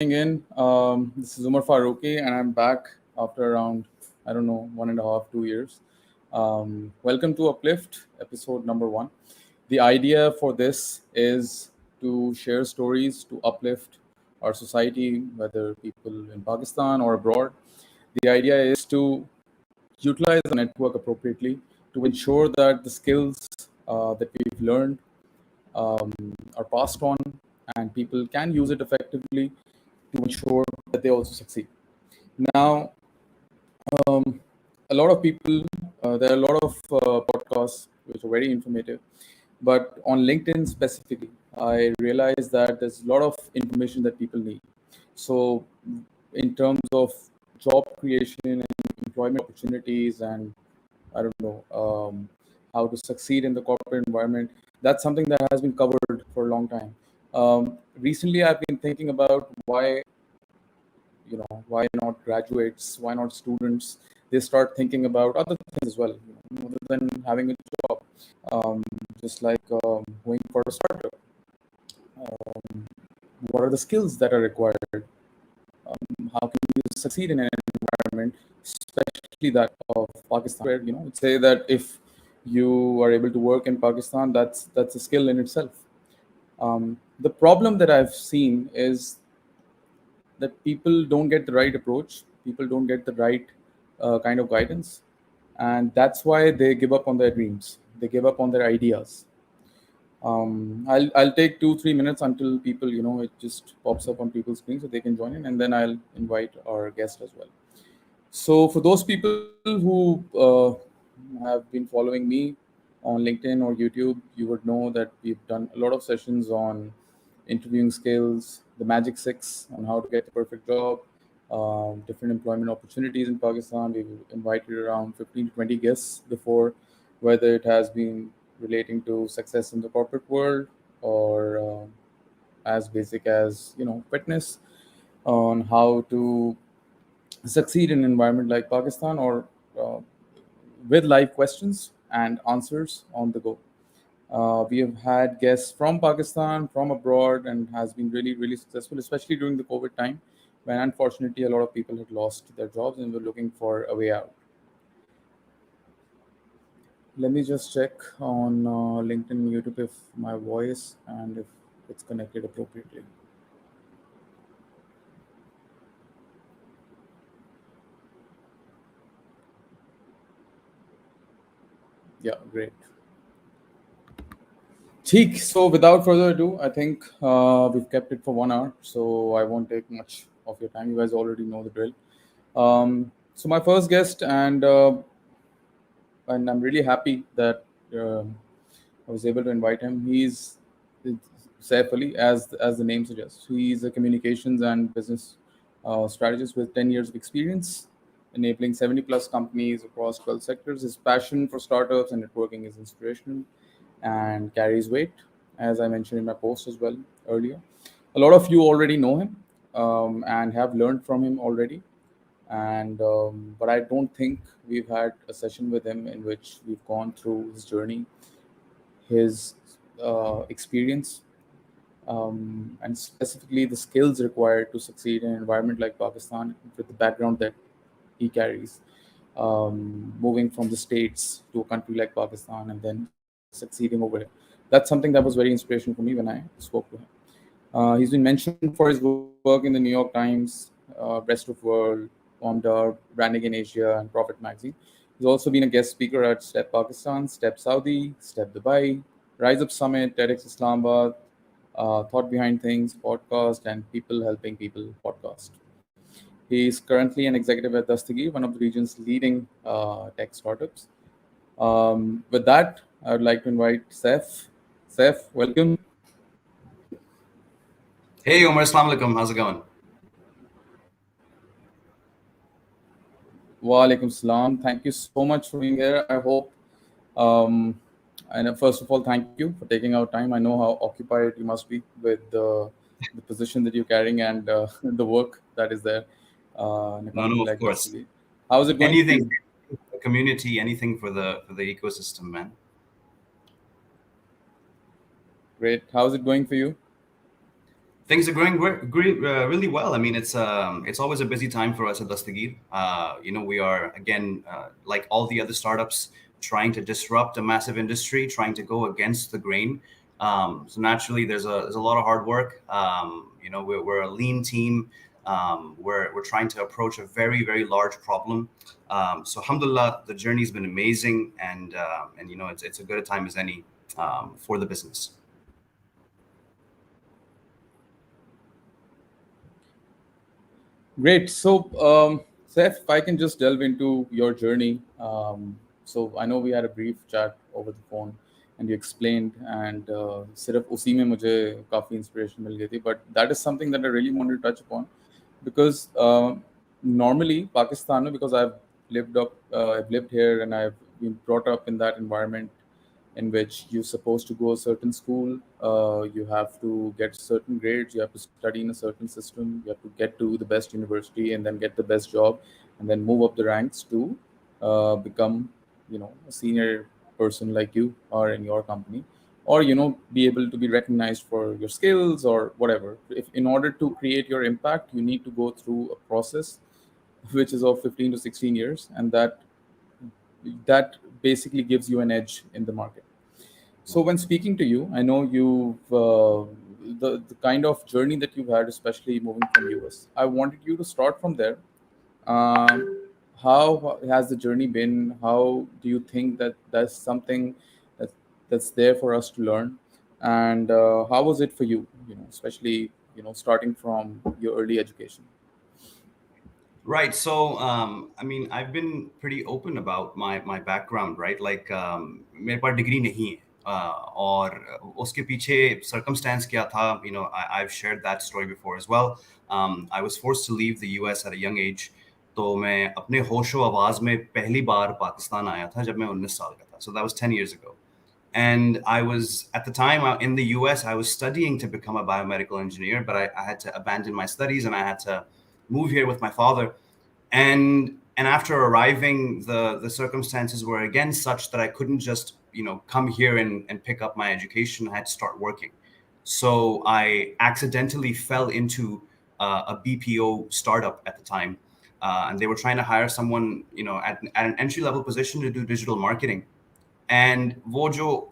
in. This is Umar Faruqi, and I'm back after around, I don't know, 1.5, 2 years. Welcome to Uplift, episode number one. The idea for this is to share stories to uplift our society, whether people in Pakistan or abroad. The idea is to utilize the network appropriately to ensure that the skills that we've learned um, are passed on and people can use it effectively to ensure that they also succeed. Now, um, a lot of people, there are a lot of podcasts which are very informative, but on LinkedIn specifically, I realized that there's a lot of information that people need. So, in terms of job creation and employment opportunities, and I don't know, how to succeed in the corporate environment, that's something that has been covered for a long time. Recently, I've been thinking about why not graduates, why not students, they start thinking about other things as well, other than having a job, um, just like going for a startup. What are the skills that are required? How can you succeed in an environment, especially that of Pakistan, where it's say that if you are able to work in Pakistan, that's a skill in itself. The problem that I've seen is that people don't get the right approach, people don't get the right kind of guidance, and that's why they give up on their dreams, they give up on their ideas. I'll take 2-3 minutes until people, it just pops up on people's screen so they can join in, and then I'll invite our guest as well. So for those people who have been following me on LinkedIn or YouTube, you would know that we've done a lot of sessions on interviewing skills, the Magic Six, on how to get the perfect job, different employment opportunities in Pakistan. We've invited around 15 to 20 guests before, whether it has been relating to success in the corporate world or as basic as fitness, on how to succeed in an environment like Pakistan, or uh, with live questions and answers on the go. We have had guests from Pakistan, from abroad, and has been really, really successful, especially during the COVID time, when unfortunately a lot of people had lost their jobs and were looking for a way out. Let me just check on LinkedIn and YouTube if my voice and if it's connected appropriately. Yeah, great. Cheek. So without further ado, I think we've kept it for 1 hour, so I won't take much of your time. You guys already know the drill. So my first guest, and I'm really happy that I was able to invite him. It's Saif Ali, as the name suggests. He's a communications and business strategist with 10 years of experience, enabling 70 plus companies across 12 sectors. His passion for startups and networking is inspirational and carries weight, as I mentioned in my post as well earlier. A lot of you already know him and have learned from him already, and but I don't think we've had a session with him in which we've gone through his journey, his experience, and specifically the skills required to succeed in an environment like Pakistan with the background that he carries, moving from the states to a country like Pakistan and then succeeding over it. That's something that was very inspirational for me when I spoke to him. He's been mentioned for his work in the New York Times, Rest of World, Omdar, Branding in Asia, and Profit Magazine. He's also been a guest speaker at Step Pakistan, Step Saudi, Step Dubai, Rise Up Summit, TEDx Islamabad, Thought Behind Things podcast, and People Helping People podcast. He is currently an executive at Dastgyr, one of the region's leading tech startups. With that, I would like to invite Saif. Saif, welcome. Hey Omar, Assalamu alaikum. How's it going? Wa alaikum salam. Thank you so much for being here. I hope, um, and first of all, thank you for taking out time. I know how occupied you must be with the position that you're carrying and the work that is there in a No, no, company of like course. Dastgyr. How's it going for Anything you? for the community, anything for the ecosystem, man. Great. How's it going for you? Things are going really well. I mean, it's always a busy time for us at Dastgyr. We are again like all the other startups, trying to disrupt a massive industry, trying to go against the grain. So naturally, there's a lot of hard work. We're a lean team. We're trying to approach a very large problem. So alhamdulillah, the journey's been amazing, and it's a good a time as any for the business. Great. So, Saif, if I can just delve into your journey. So, I know we had a brief chat over the phone, and you explained, and सिर्फ उसी में मुझे काफ़ी inspiration मिल गई थी. But that is something that I really wanted to touch upon, because normally Pakistan, because I've lived here and I've been brought up in that environment in which you're supposed to go a certain school, you have to get certain grades, you have to study in a certain system, you have to get to the best university and then get the best job, and then move up the ranks to become, a senior person like you or in your company, or be able to be recognized for your skills or whatever. If in order to create your impact, you need to go through a process which is of 15 to 16 years, and that basically gives you an edge in the market. So when speaking to you, I know you've the kind of journey that you've had, especially moving from US. I wanted you to start from there. How has the journey been? How do you think that that's something that that's there for us to learn? And how was it for you? Especially starting from your early education. Right. So, I mean, I've been pretty open about my background, right? Like, मेरे पास degree नहीं है, और उसके पीछे circumstance क्या था? I've shared that story before as well. I was forced to leave the US at a young age. तो मैं अपने होशो आवाज में पहली बार पाकिस्तान आया था जब मैं 19 साल का था. So that was 10 years ago. And I was, at the time in the US, I was studying to become a biomedical engineer, but I had to abandon my studies and I had to move here with my father. And after arriving, the circumstances were again such that I couldn't just come here and pick up my education. I had to start working. So I accidentally fell into a BPO startup at the time, and they were trying to hire someone at an entry level position to do digital marketing. And Vojo,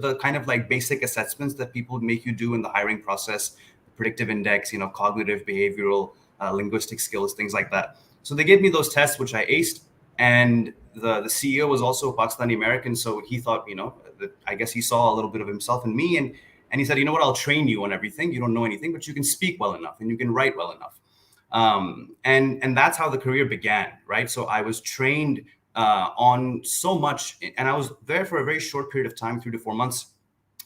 the kind of like basic assessments that people make you do in the hiring process, predictive index, cognitive, behavioral, linguistic skills, things like that. So they gave me those tests, which I aced. And the CEO was also Pakistani American. So he thought, that I guess he saw a little bit of himself in me. And he said, you know what, I'll train you on everything. You don't know anything, but you can speak well enough and you can write well enough. And that's how the career began, right? So I was trained on so much, and I was there for a very short period of time, 3 to 4 months,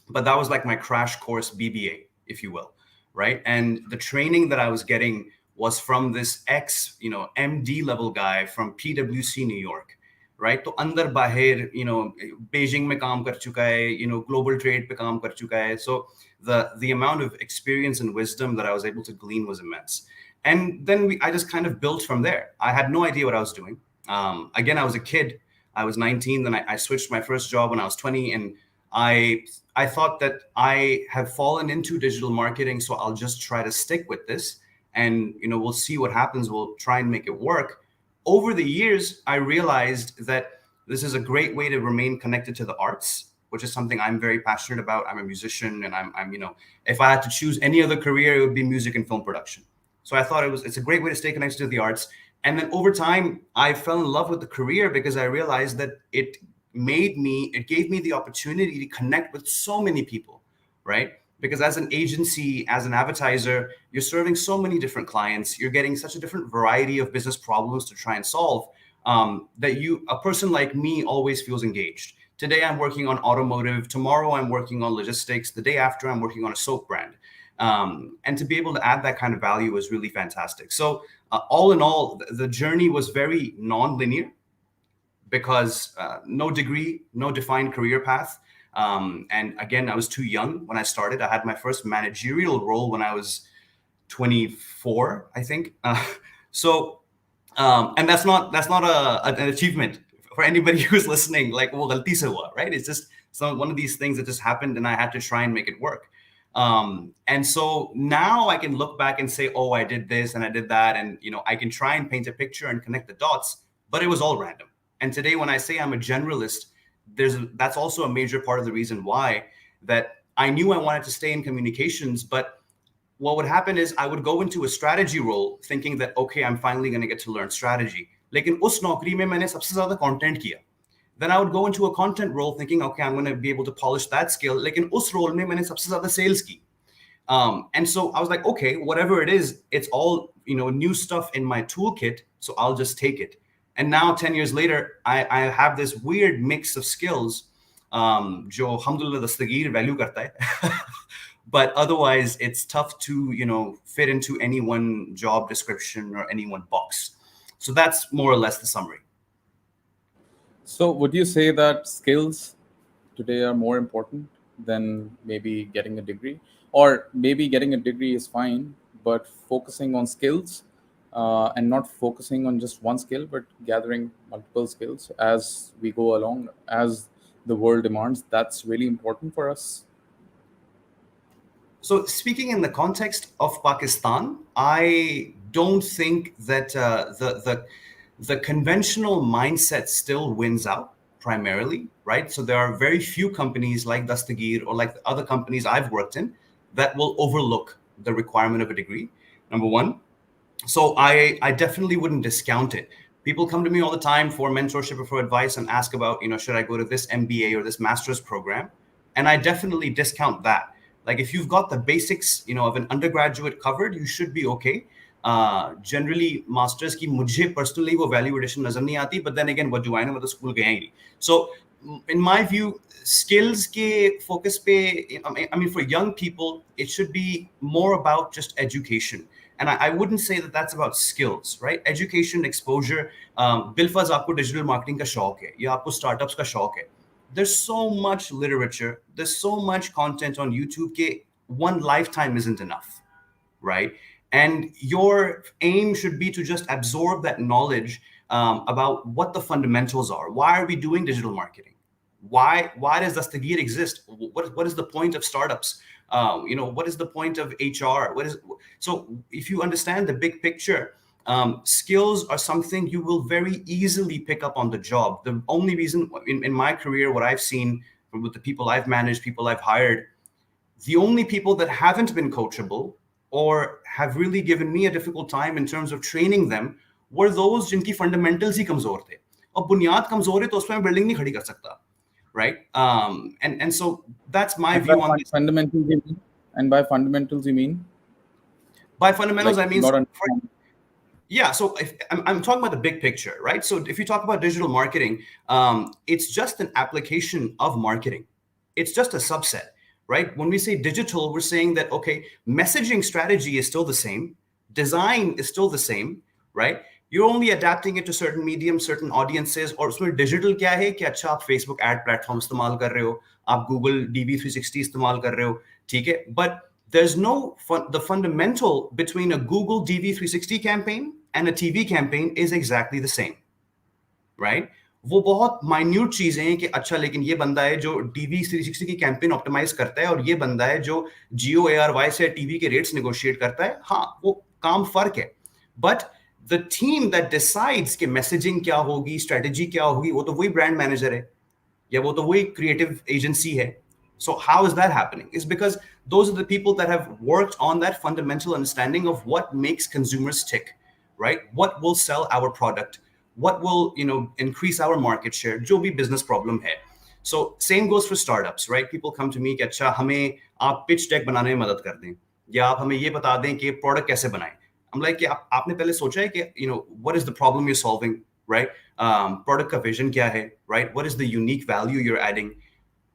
but that was like my crash course BBA, if you will, right? And the training that I was getting was from this MD level guy from PwC New York, right? तो अंदर बाहर Beijing में काम कर चुका है, global trade पे काम कर चुका है. So the amount of experience and wisdom that I was able to glean was immense. And then I just kind of built from there. I had no idea what I was doing. Again, I was a kid. I was 19. Then I switched my first job when I was 20, and I thought that I have fallen into digital marketing, so I'll just try to stick with this, and we'll see what happens. We'll try and make it work. Over the years, I realized that this is a great way to remain connected to the arts, which is something I'm very passionate about. I'm a musician, and I'm if I had to choose any other career, it would be music and film production. So I thought it's a great way to stay connected to the arts. And then over time, I fell in love with the career because I realized that it gave me the opportunity to connect with so many people, right? Because as an agency, as an advertiser, you're serving so many different clients. You're getting such a different variety of business problems to try and solve, that a person like me always feels engaged. Today, I'm working on automotive. Tomorrow, I'm working on logistics. The day after, I'm working on a soap brand. And to be able to add that kind of value was really fantastic. So all in all, the journey was very non-linear because no degree, no defined career path. And again, I was too young when I started. I had my first managerial role when I was 24, I think. And that's not an achievement for anybody who's listening. Like, wo galti se hua, right? It's just one of these things that just happened, and I had to try and make it work. And so now I can look back and say, oh, I did this and I did that, and I can try and paint a picture and connect the dots, but it was all random. And today, when I say I'm a generalist, that's also a major part of the reason why that I knew I wanted to stay in communications, but what would happen is I would go into a strategy role thinking that, okay, I'm finally going to get to learn strategy. लेकिन उस नौकरी में मैंने सबसे ज़्यादा content किया. Then I would go into a content role thinking, okay, I'm going to be able to polish that skill. लेकिन उस role में मैंने सबसे ज़्यादा sales की. And so I was like, okay, whatever it is, it's all new stuff in my toolkit, so I'll just take it. And now 10 years later, I have this weird mix of skills, जो alhamdulillah Dastgyr value करता है. But otherwise, it's tough to fit into any one job description or any one box. So that's more or less the summary. So, would you say that skills today are more important than maybe getting a degree? Or maybe getting a degree is fine, but focusing on skills and not focusing on just one skill, but gathering multiple skills as we go along, as the world demands, that's really important for us. So, speaking in the context of Pakistan, I don't think that the conventional mindset still wins out primarily, right? So there are very few companies like Dastgyr or like the other companies I've worked in that will overlook the requirement of a degree. Number one. So I definitely wouldn't discount it. People come to me all the time for mentorship or for advice and ask about, should I go to this MBA or this master's program? And I definitely discount that. Like if you've got the basics, of an undergraduate covered, you should be okay. Generally, masters की मुझे personally वो value addition नजर नहीं आती, but then again, what do I know? मैं तो school गया ही नहीं. So in my view, skills के focus पे, I mean, for young people, it should be more about just education. And I wouldn't say that that's about skills, right? Education, exposure. बिलफज आपको digital marketing का शौक है या आपको startups का शौक है. There's so much literature, there's so much content on YouTube के one lifetime isn't enough, right? And your aim should be to just absorb that knowledge about what the fundamentals are. Why are we doing digital marketing? Why does Dastgyr exist? What is the point of startups? What is the point of HR? So if you understand the big picture, skills are something you will very easily pick up on the job. The only reason in my career, what I've seen with the people I've managed, people I've hired, the only people that haven't been coachable or have really given me a difficult time in terms of training them were those जिनकी fundamentals ही कमजोर थे. और बुनियाद कमजोर है तो उसमें मैं बिल्डिंग नहीं खड़ी कर सकता, right? And so that's my And by view on this. fundamentals, you mean? And by fundamentals, you mean By fundamentals, like I mean, not yeah. So if I'm talking about the big picture, right? So if you talk about digital marketing, it's just an application of marketing. It's just a subset, right? When we say digital, we're saying that, okay, messaging strategy is still the same, design is still the same, right? You're only adapting it to certain mediums, certain audiences. और उसमें digital क्या है कि अच्छा आप Facebook ad platform इस्तेमाल कर रहे हो, आप Google DV360 इस्तेमाल कर रहे हो, ठीक है? But there's no the fundamental between a Google DV360 campaign and a TV campaign is exactly the same, right? वो बहुत माइन्यूट चीजें हैं कि अच्छा लेकिन ये बंदा है जो DV360 की कैंपेन ऑप्टिमाइज करता है और ये बंदा है जो जियो ARY से टीवी के रेट्स नेगोशिएट करता है. हाँ, वो काम फर्क है, but the team that decides कि मैसेजिंग क्या होगी, स्ट्रेटजी क्या होगी, वो तो वही ब्रांड मैनेजर है या वो तो वही क्रिएटिव एजेंसी है. So how is that happening? It's because those are the people that have worked on that fundamental understanding of what makes consumers tick, right? What will sell our product? What will increase our market share? जो भी business problem है. So same goes for startups, right? People come to me कि अच्छा हमें आप pitch deck बनाने में मदद कर दें या आप हमें ये बता दें कि product कैसे बनाएं. I'm like कि आपने पहले सोचा है कि what is the problem you're solving, right? Product का vision क्या है, right? What is the unique value you're adding?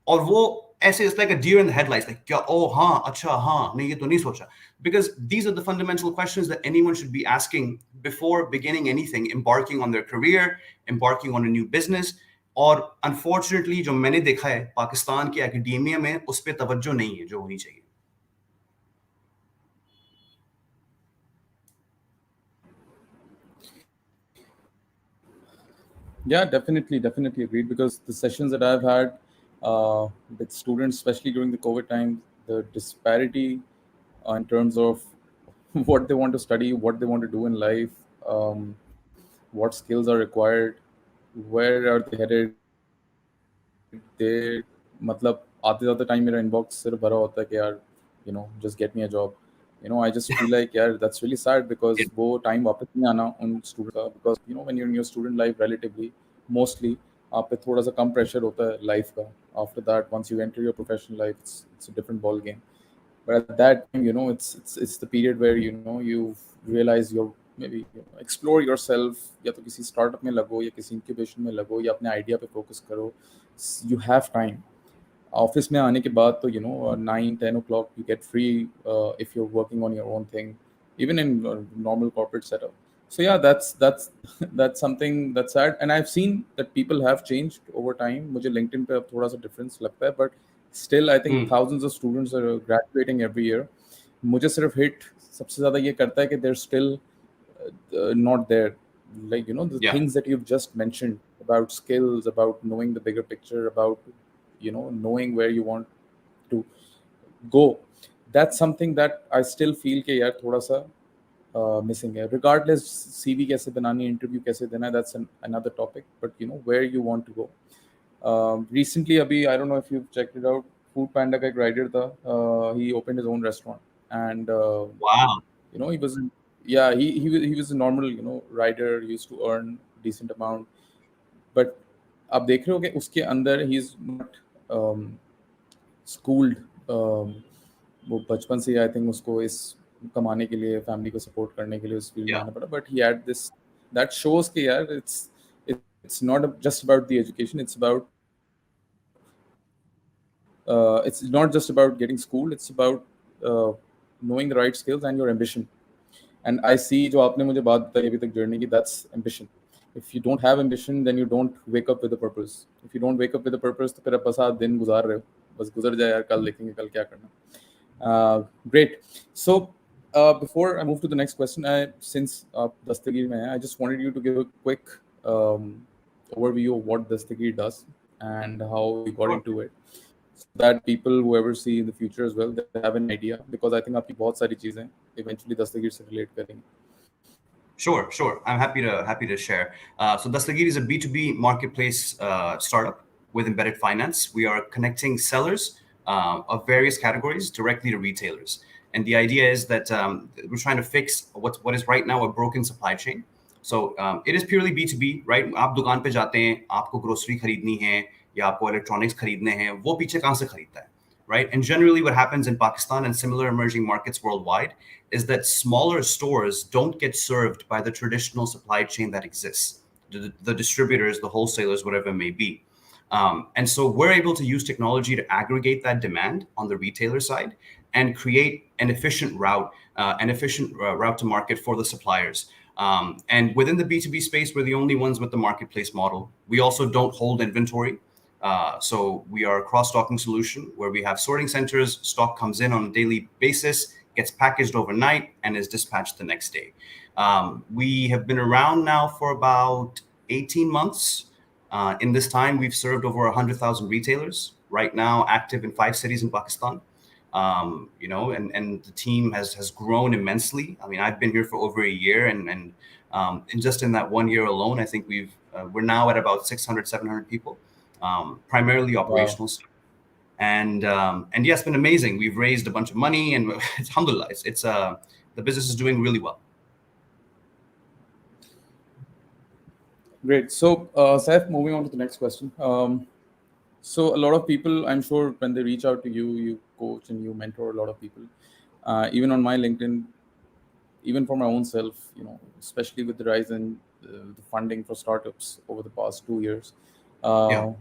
और वो ऐसे it's like a deer in the headlights, like क्या oh हाँ अच्छा हाँ नहीं ये तो नहीं सोचा. Because these are the fundamental questions that anyone should be asking before beginning anything, embarking on their career, embarking on a new business. और unfortunately जो मैंने देखा है पाकिस्तान के एकेडेमिया में उस पर तवज्जो नहीं है जो होनी चाहिए. Yeah, definitely agreed. Because the sessions that I've had with students, especially during the COVID time, the disparity in terms of what they want to study, what they want to do in life, what skills are required, where are they headed. They मतलब आते जाते time मेरा inbox सिर्फ भरा होता है कि यार just get me a job. I just feel like यार that's really sad because वो टाइम वापस नहीं आना उन स्टूडेंट्स का because when you're in your student life relatively mostly आप पे थोड़ा सा कम प्रेशर होता है लाइफ का. After that once you enter your professional life it's a different ball game. But at that time it's the period where you realize you're maybe explore yourself या तो किसी स्टार्टअप में लगो या किसी इंक्यूबेशन में लगो या अपने आइडिया पे फोकस करो. You have time. Office में आने के बाद तो 9-10 o'clock you get free if you're working on your own thing, even in normal corporate setup. So yeah, that's that's something that's sad, and I've seen that people have changed over time. मुझे LinkedIn पे अब थोड़ा सा difference लगता है, but still I think Hmm. thousands of students are graduating every year. मुझे सिर्फ hit सबसे ज़्यादा ये करता है कि they're still not there. Like the Yeah. things that you've just mentioned about skills, about knowing the bigger picture, about knowing where you want to go. That's something that I still feel कि यार थोड़ा सा missing है. Regardless CV कैसे बनानी, interview कैसे देना, that's another topic. But where you want to go. Recently अभी I don't know if you've checked it out. Food Panda का एक rider था. He opened his own restaurant, and Wow. he was yeah, he was a normal rider, used to earn decent amount. But आप देख रहे हो कि उसके अंदर ही इज नॉट स्कूल्ड. वो बचपन से आई थिंक उसको इस कमाने के लिए, फैमिली को सपोर्ट करने के लिए उस फील्ड में Yeah. आना पड़ा. But he had this that shows कि यार it's not just about the education, it's not just about getting school, it's about knowing the right skills and your ambition. And I see जो आपने मुझे बात बताई अभी तक जर्नी की, that's ambition. If you don't have ambition then you don't wake up with a purpose. If you don't wake up with a purpose तो फिर आप बस आप दिन गुजार रहे हो, बस गुजर जाए यार, कल देखेंगे कल क्या करना. Great. So before I move to the next question, since Dastgyr mein hai, I just wanted you to give a quick um, overview of what Dastgyr does and how you got Sure. into it, so that people who ever see in the future as well, they have an idea, because I think आपकी बहुत सारी चीजें eventually दस्तगीर से relate करेंगी. Sure, sure. I'm happy to share. So Dastgyr is a B2B marketplace startup with embedded finance. We are connecting sellers of various categories directly to retailers. And the idea is that we're trying to fix what is right now a broken supply chain. So it is purely B2B, right? आप दुकान पे जाते हैं, आपको grocery खरीदनी है या आपको इलेक्ट्रॉनिक्स खरीदने हैं, वो पीछे कहाँ से खरीदता है? Right? And generally, what happens in Pakistan and similar emerging markets worldwide is that smaller stores don't get served by the traditional supply chain that exists, the distributors, the wholesalers, whatever it may be. And so we're able to use technology to aggregate that demand on the retailer side and create an efficient route to market for the suppliers. And within the B2B space, we're the only ones with the marketplace model. We also don't hold inventory. So we are a cross-stocking solution where we have sorting centers. Stock comes in on a daily basis, gets packaged overnight, and is dispatched the next day. We have been around now for about 18 months. In this time, we've served over 100,000 retailers. Right now, active in 5 cities in Pakistan. And the team has grown immensely. I mean, I've been here for over a year, and just in that 1 year alone, I think we're now at about 600, 700 people. Primarily Wow. operational stuff. And yeah, it's been amazing. We've raised a bunch of money, and alhamdulillah, it's the business is doing really well. Great. So Saif, moving on to the next question. So a lot of people, I'm sure, when they reach out to you, you coach and you mentor a lot of people. Even on my LinkedIn, even for my own self, especially with the rise in the funding for startups over the past 2 years, Yeah. uh,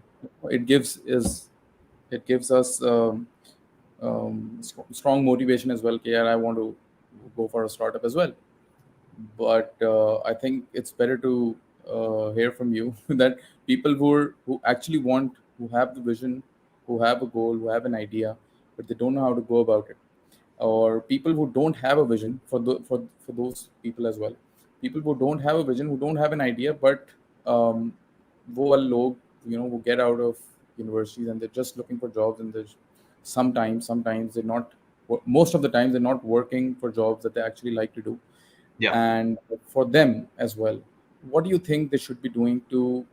it gives is it gives us strong motivation as well. Yeah, I want to go for a startup as well. But I think it's better to hear from you that people who actually want, who have the vision, who have a goal, who have an idea, but they don't know how to go about it, or people who don't have a vision, for those people as well. People who don't have a vision, who don't have an idea, but वो वाले लोग, who get out of universities and they're just looking for jobs and they're sometimes they're not, most of the times they're not working for jobs that they actually like to do. Yeah. And for them as well, what do you think they should be doing to,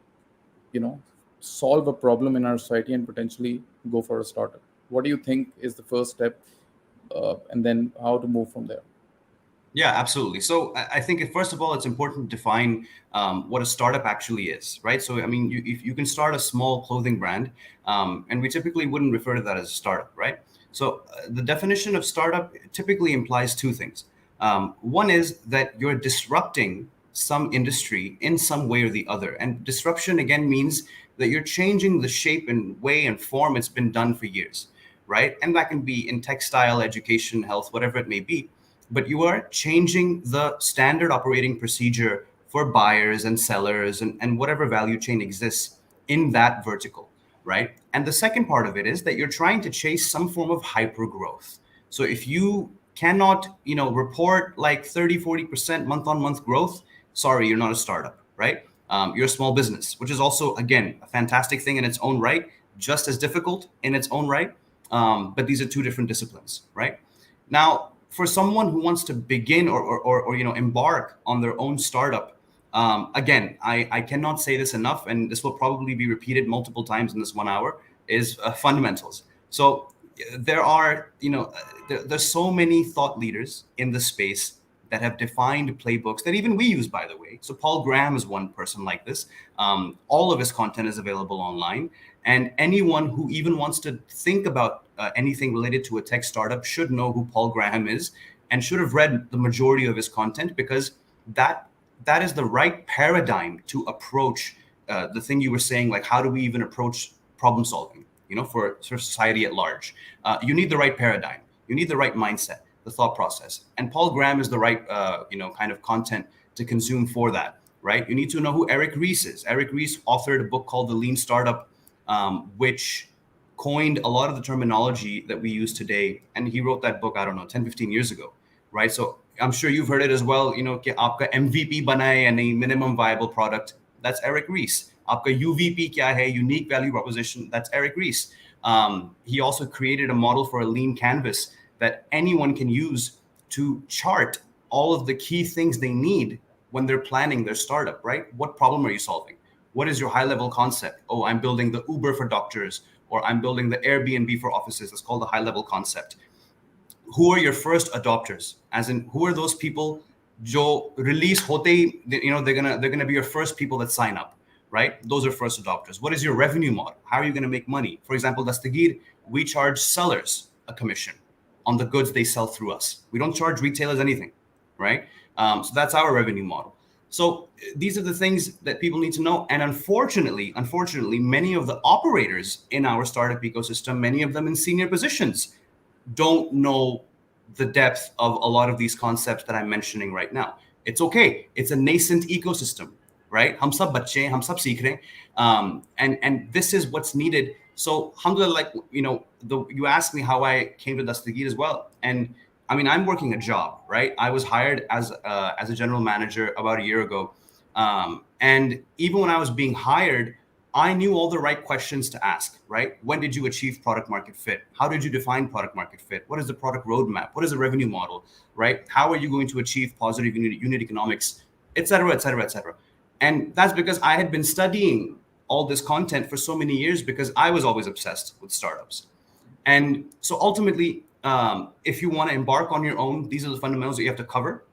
you know, solve a problem in our society and potentially go for a startup? What do you think is the first step, and then how to move from there? Yeah, absolutely. So I think first of all, it's important to define what a startup actually is, right? So I mean, if you can start a small clothing brand, and we typically wouldn't refer to that as a startup, right? So the definition of startup typically implies two things. One is that you're disrupting some industry in some way or the other, and disruption again means that you're changing the shape and way and form it's been done for years, right? And that can be in textile, education, health, whatever it may be, but you are changing the standard operating procedure for buyers and sellers and whatever value chain exists in that vertical, right? And the second part of it is that you're trying to chase some form of hyper growth. So if you cannot, report like 30-40% month on month growth, sorry, you're not a startup, right? You're a small business, which is also, again, a fantastic thing in its own right, just as difficult in its own right. But these are two different disciplines, right? Now, for someone who wants to begin or embark on their own startup, again, I cannot say this enough, and this will probably be repeated multiple times in this 1 hour, is fundamentals. So there are, there's so many thought leaders in the space that have defined playbooks that even we use, by the way. So Paul Graham is one person like this. All of his content is available online. And anyone who even wants to think about anything related to a tech startup should know who Paul Graham is and should have read the majority of his content, because that that is the right paradigm to approach the thing you were saying, like how do we even approach problem solving, for society at large. You need the right paradigm. You need the right mindset, the thought process. And Paul Graham is the right, kind of content to consume for that, right? You need to know who Eric Ries is. Eric Ries authored a book called The Lean Startup, which coined a lot of the terminology that we use today. And he wrote that book, I don't know, 10, 15 years ago, right? So I'm sure you've heard it as well, कि आपका MVP बना है या नहीं, minimum viable product, that's Eric Ries. आपका UVP क्या है, unique value proposition, that's Eric Ries. He also created a model for a lean canvas that anyone can use to chart all of the key things they need when they're planning their startup, right? What problem are you solving? What is your high level concept? Oh, I'm building the Uber for doctors, or I'm building the Airbnb for offices. That's called the high level concept. Who are your first adopters? As in, who are those people jo release hote, they're gonna be your first people that sign up, right? Those are first adopters. What is your revenue model? How are you gonna make money? For example, Dastgyr, we charge sellers a commission on the goods they sell through us. We don't charge retailers anything, right? So that's our revenue model. So these are the things that people need to know. And unfortunately, many of the operators in our startup ecosystem, many of them in senior positions, don't know the depth of a lot of these concepts that I'm mentioning right now. It's okay. It's a nascent ecosystem, right? हम सब बच्चे हैं, हम सब सीख रहे हैं. And this is what's needed. So, alhamdulillah, like, you asked me how I came to Dastgyr as well. And I mean, I'm working a job, right? I was hired as a general manager about a year ago. And even when I was being hired, I knew all the right questions to ask, right? When did you achieve product market fit? How did you define product market fit? What is the product roadmap? What is the revenue model, right? How are you going to achieve positive unit economics, et cetera, et cetera, et cetera? And that's because I had been studying all this content for so many years, because I was always obsessed with startups. And so ultimately, if you want to embark on your own, these are the fundamentals that you have to cover.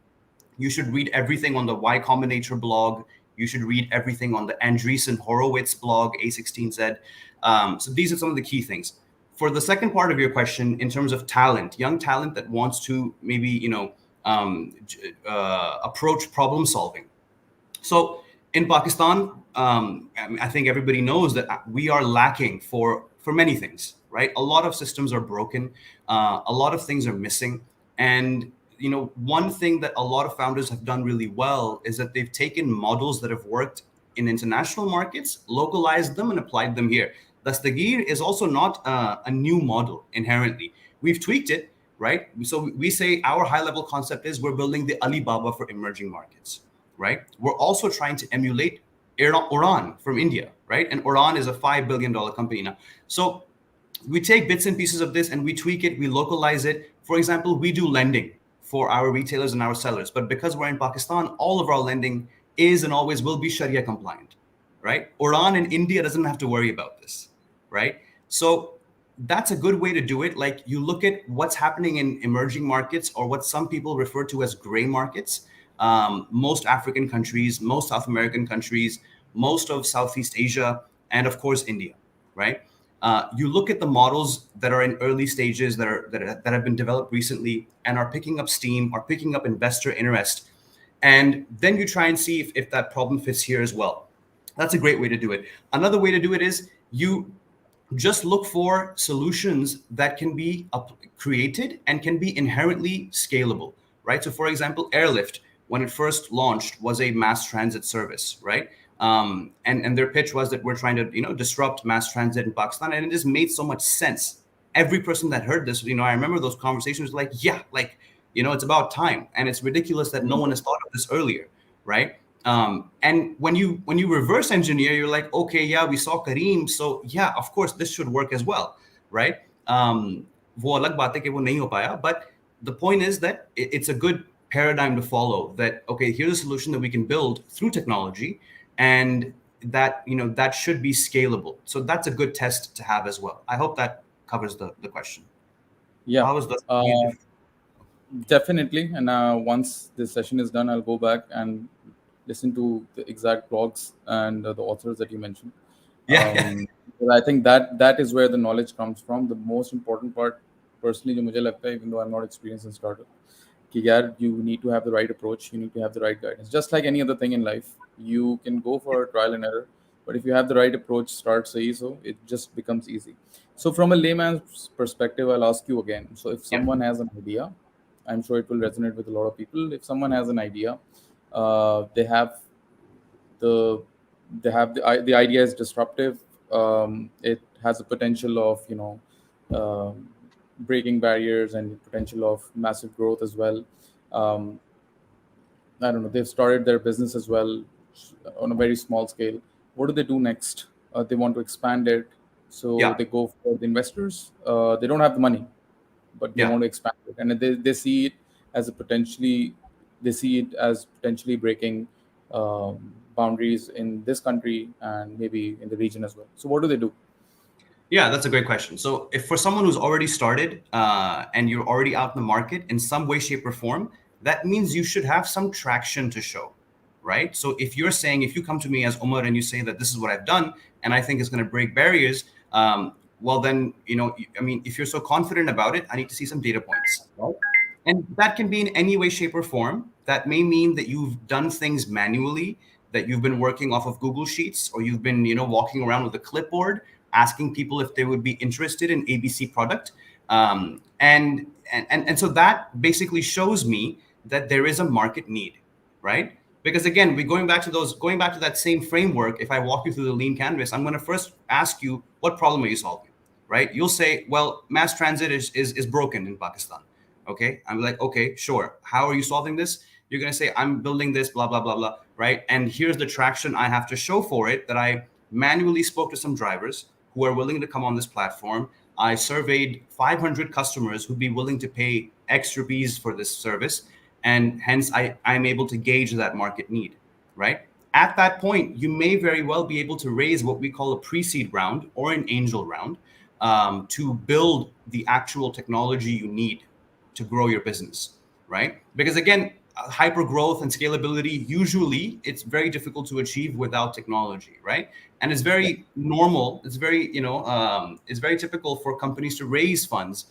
You should read everything on the Y Combinator blog. You should read everything on the Andreessen Horowitz blog, A16Z. So these are some of the key things. For the second part of your question, in terms of talent, young talent that wants to maybe, approach problem solving. So in Pakistan, I think everybody knows that we are lacking for many things, right? A lot of systems are broken. A lot of things are missing. And one thing that a lot of founders have done really well is that they've taken models that have worked in international markets, localized them, and applied them here. Dastgyr is also not a new model inherently. We've tweaked it, right? So we say our high-level concept is we're building the Alibaba for emerging markets, right? We're also trying to emulate Uran from India, right? And Uran is a $5 billion company now. So we take bits and pieces of this and we tweak it, we localize it. For example, we do lending for our retailers and our sellers, but because we're in Pakistan, all of our lending is and always will be Sharia compliant, right? Iran and India doesn't have to worry about this, right? So that's a good way to do it. Like, you look at what's happening in emerging markets, or what some people refer to as gray markets. Most African countries, most South American countries, most of Southeast Asia, and of course India, right? You look at the models that are in early stages, that have been developed recently and are picking up steam, are picking up investor interest, and then you try and see if that problem fits here as well. That's a great way to do it. Another way to do it is you just look for solutions that can be created and can be inherently scalable, right? So, for example, Airlift, when it first launched, was a mass transit service, right? And their pitch was that we're trying to, disrupt mass transit in Pakistan, and it just made so much sense. Every person that heard this, I remember those conversations, like, yeah, like, it's about time, and it's ridiculous that no one has thought of this earlier, right? And when you reverse engineer, you're like, okay, yeah, we saw Kareem, so yeah, of course this should work as well, right? वो अलग बात है कि वो नहीं हो पाया, but the point is that it's a good paradigm to follow. That, okay, here's a solution that we can build through technology, and that should be scalable. So that's a good test to have as well. I hope that covers the question. Yeah. How was the Definitely. And once this session is done, I'll go back and listen to the exact blogs and the authors that you mentioned. yeah. But I think that is where the knowledge comes from. The most important part, personally, जो मुझे लगता है, even though I'm not experienced in startup, कि यार, you need to have the right approach, you need to have the right guidance. Just like any other thing in life, you can go for trial and error, but if you have the right approach, start sahi, so it just becomes easy. So from a layman's perspective, I'll ask you again. So if Yeah. someone has an idea, I'm sure it will resonate with a lot of people. If someone has an idea, they have the idea is disruptive. It has a potential of breaking barriers and potential of massive growth as well. um, I don't know, they've started their business as well on a very small scale. What do they do next? They want to expand it, so Yeah. they go for the investors. They don't have the money, but they Yeah. want to expand it, and they see it as a potentially they see it as potentially breaking boundaries in this country and maybe in the region as well. So what do they do? Yeah, that's a great question. So, if for someone who's already started, and you're already out in the market in some way, shape, or form, that means you should have some traction to show, right? So, if you come to me as Umar and you say that this is what I've done and I think it's going to break barriers, well, then, I mean, if you're so confident about it, I need to see some data points. Right? And that can be in any way, shape, or form. That may mean that you've done things manually, that you've been working off of Google Sheets, or you've been, walking around with a clipboard, asking people if they would be interested in ABC product. And so that basically shows me that there is a market need, right? Because again, going back to that same framework. If I walk you through the lean canvas, I'm going to first ask you, what problem are you solving, right? You'll say, well, mass transit is broken in Pakistan. Okay. I'm like, okay, sure. How are you solving this? You're going to say, I'm building this, blah, blah, blah, blah. Right. And here's the traction I have to show for it, that I manually spoke to some drivers who are willing to come on this platform. I surveyed 500 customers who'd be willing to pay X rupees for this service. And hence I'm able to gauge that market need. Right. At that point, you may very well be able to raise what we call a pre-seed round or an angel round, to build the actual technology you need to grow your business, right? Because again, hyper growth and scalability, usually it's very difficult to achieve without technology, right? And it's Yeah. very normal. It's very, it's very typical for companies to raise funds,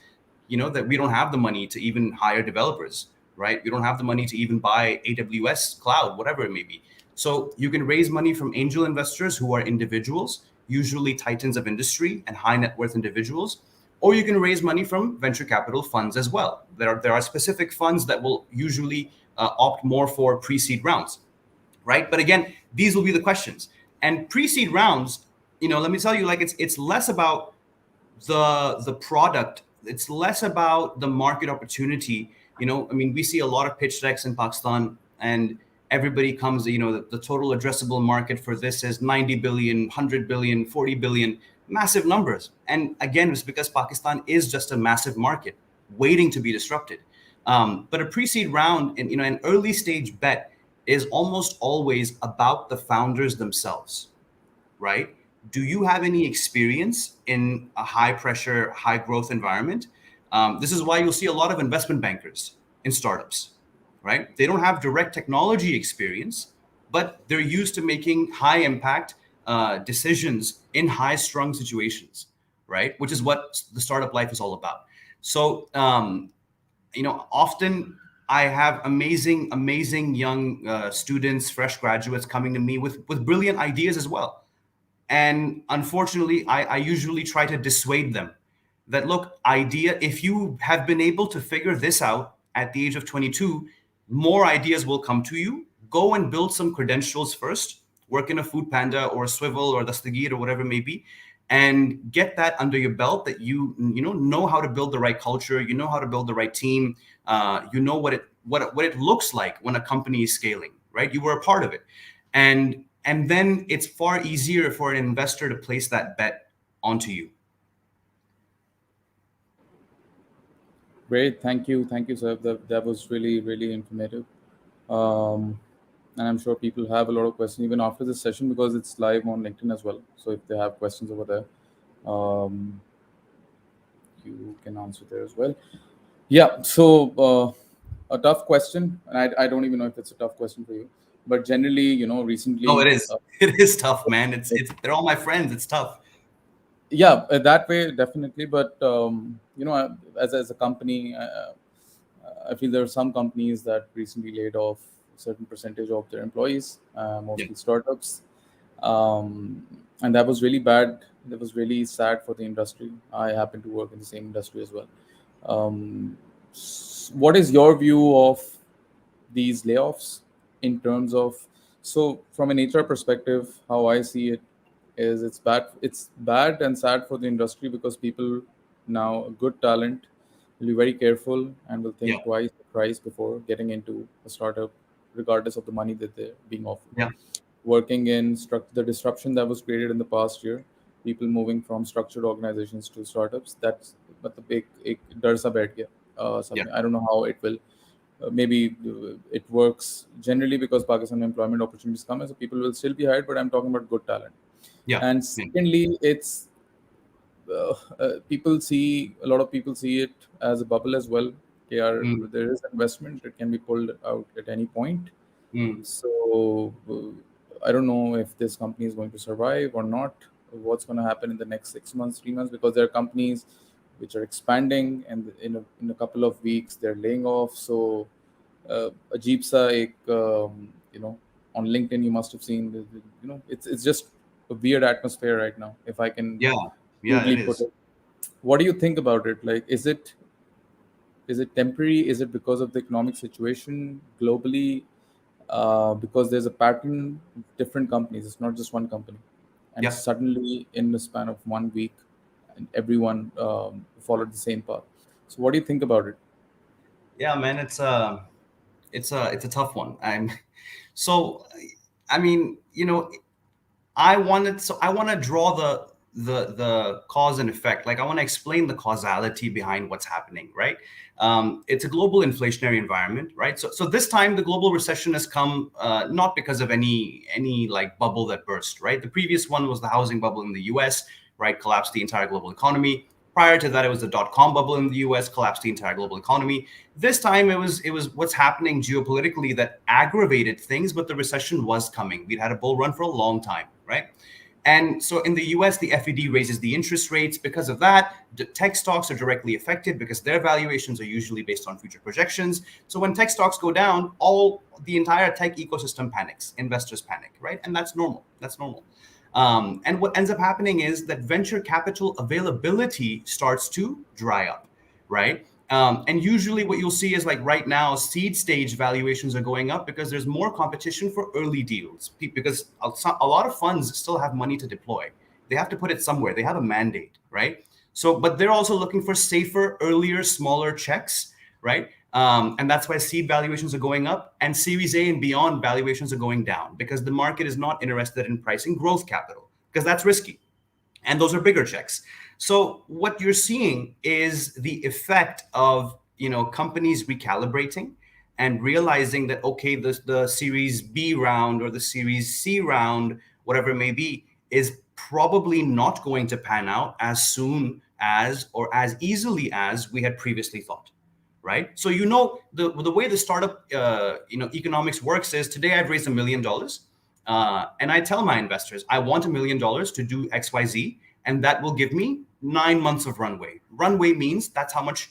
that we don't have the money to even hire developers, right? We don't have the money to even buy AWS cloud, whatever it may be. So you can raise money from angel investors who are individuals, usually titans of industry and high net worth individuals, or you can raise money from venture capital funds as well. There are specific funds that will usually opt more for pre-seed rounds, right? But again, these will be the questions. And pre-seed rounds, let me tell you, like, it's less about the product. It's less about the market opportunity. I mean, we see a lot of pitch decks in Pakistan, and everybody comes, the total addressable market for this is 90 billion, 100 billion, 40 billion. massive numbers. And again, it's because Pakistan is just a massive market waiting to be disrupted. But a pre-seed round and an early stage bet is almost always about the founders themselves, right? Do you have any experience in a high pressure, high growth environment? This is why you'll see a lot of investment bankers in startups, right? They don't have direct technology experience, but they're used to making high impact decisions in high strung situations, right? Which is what the startup life is all about. So, often I have amazing young students, fresh graduates coming to me with brilliant ideas as well. And unfortunately, I usually try to dissuade them that, look, idea, if you have been able to figure this out at the age of 22, more ideas will come to you. Go and build some credentials first, work in a Food Panda or a Swivel or Dastgyr or whatever it may be, and get that under your belt that you know how to build the right culture, you know how to build the right team, you know what it looks like when a company is scaling, right? You were a part of it. And then it's far easier for an investor to place that bet onto you. Great, thank you, sir. That was really, really informative. Um, and I'm sure people have a lot of questions even after this session because it's live on LinkedIn as well. So if they have questions over there, um, you can answer there as well. Yeah. So a tough question, and I don't even know if it's a tough question for you, but generally, No, it recently, is. It is tough, man. It's they're all my friends. It's tough. yeah, that way definitely. But as a company, I feel there are some companies that recently laid off a certain percentage of their employees, Yeah. mostly startups, and that was really bad. That was really sad for the industry. I happen to work in the same industry as well. What is your view of these layoffs in terms of, so from an HR perspective, how I see it is it's bad and sad for the industry because people now, good talent, will be very careful and will Yeah. think twice or thrice before getting into a startup, regardless of the money that they're being offered. Yeah. Working in the disruption that was created in the past year, people moving from structured organizations to startups, that's but the big डर सा बैठ गया, Yeah. something I don't know how it will, maybe it works generally because Pakistan employment opportunities come, so people will still be hired, but I'm talking about good talent. Yeah. And Yeah. secondly, it's people see a lot of people see it as a bubble as well. Mm, There is investment, it can be pulled out at any point. mm. So I don't know if this company is going to survive or not. What's going to happen in the next 6 months, 3 months? Because there are companies which are expanding, and in a couple of weeks they're laying off. So, Ajib sa ek, on LinkedIn you must have seen. It's just a weird atmosphere right now, if I can Yeah. Yeah. crudely It put is. it. What do you think about it? Like, is it temporary? Is it because of the economic situation globally? Because there's a pattern, different companies. It's not just one company, and Yeah. suddenly in the span of 1 week, and everyone followed the same path. So, what do you think about it? Yeah, man. It's a tough one. So. I mean, I want to draw the cause and effect. Like I want to explain the causality behind what's happening, right? It's a global inflationary environment, right? So this time the global recession has come not because of any like bubble that burst, right? The previous one was the housing bubble in the U.S., right? Collapsed the entire global economy. Prior to that, it was the dot-com bubble in the U.S., collapsed the entire global economy. This time, it was what's happening geopolitically that aggravated things, but the recession was coming. We'd had a bull run for a long time, right? And so in the US, the FED raises the interest rates. Because of that, the tech stocks are directly affected because their valuations are usually based on future projections. So when tech stocks go down, the entire tech ecosystem panics, investors panic, right? And that's normal. That's normal. And what ends up happening is that venture capital availability starts to dry up, right? And usually, what you'll see is like right now, seed stage valuations are going up because there's more competition for early deals. Because a lot of funds still have money to deploy. They have to put it somewhere. They have a mandate, right? So, but they're also looking for safer, earlier, smaller checks, right? And that's why seed valuations are going up, and Series A and beyond valuations are going down because the market is not interested in pricing growth capital because that's risky. and those are bigger checks. So what you're seeing is the effect of, companies recalibrating and realizing that, okay, the series B round or the series C round, whatever it may be, is probably not going to pan out as soon as or as easily as we had previously thought, right? So, the way the startup economics works is, today I've raised $1 million, and I tell my investors I want $1 million to do XYZ, and that will give me 9 months of runway. Runway means that's how much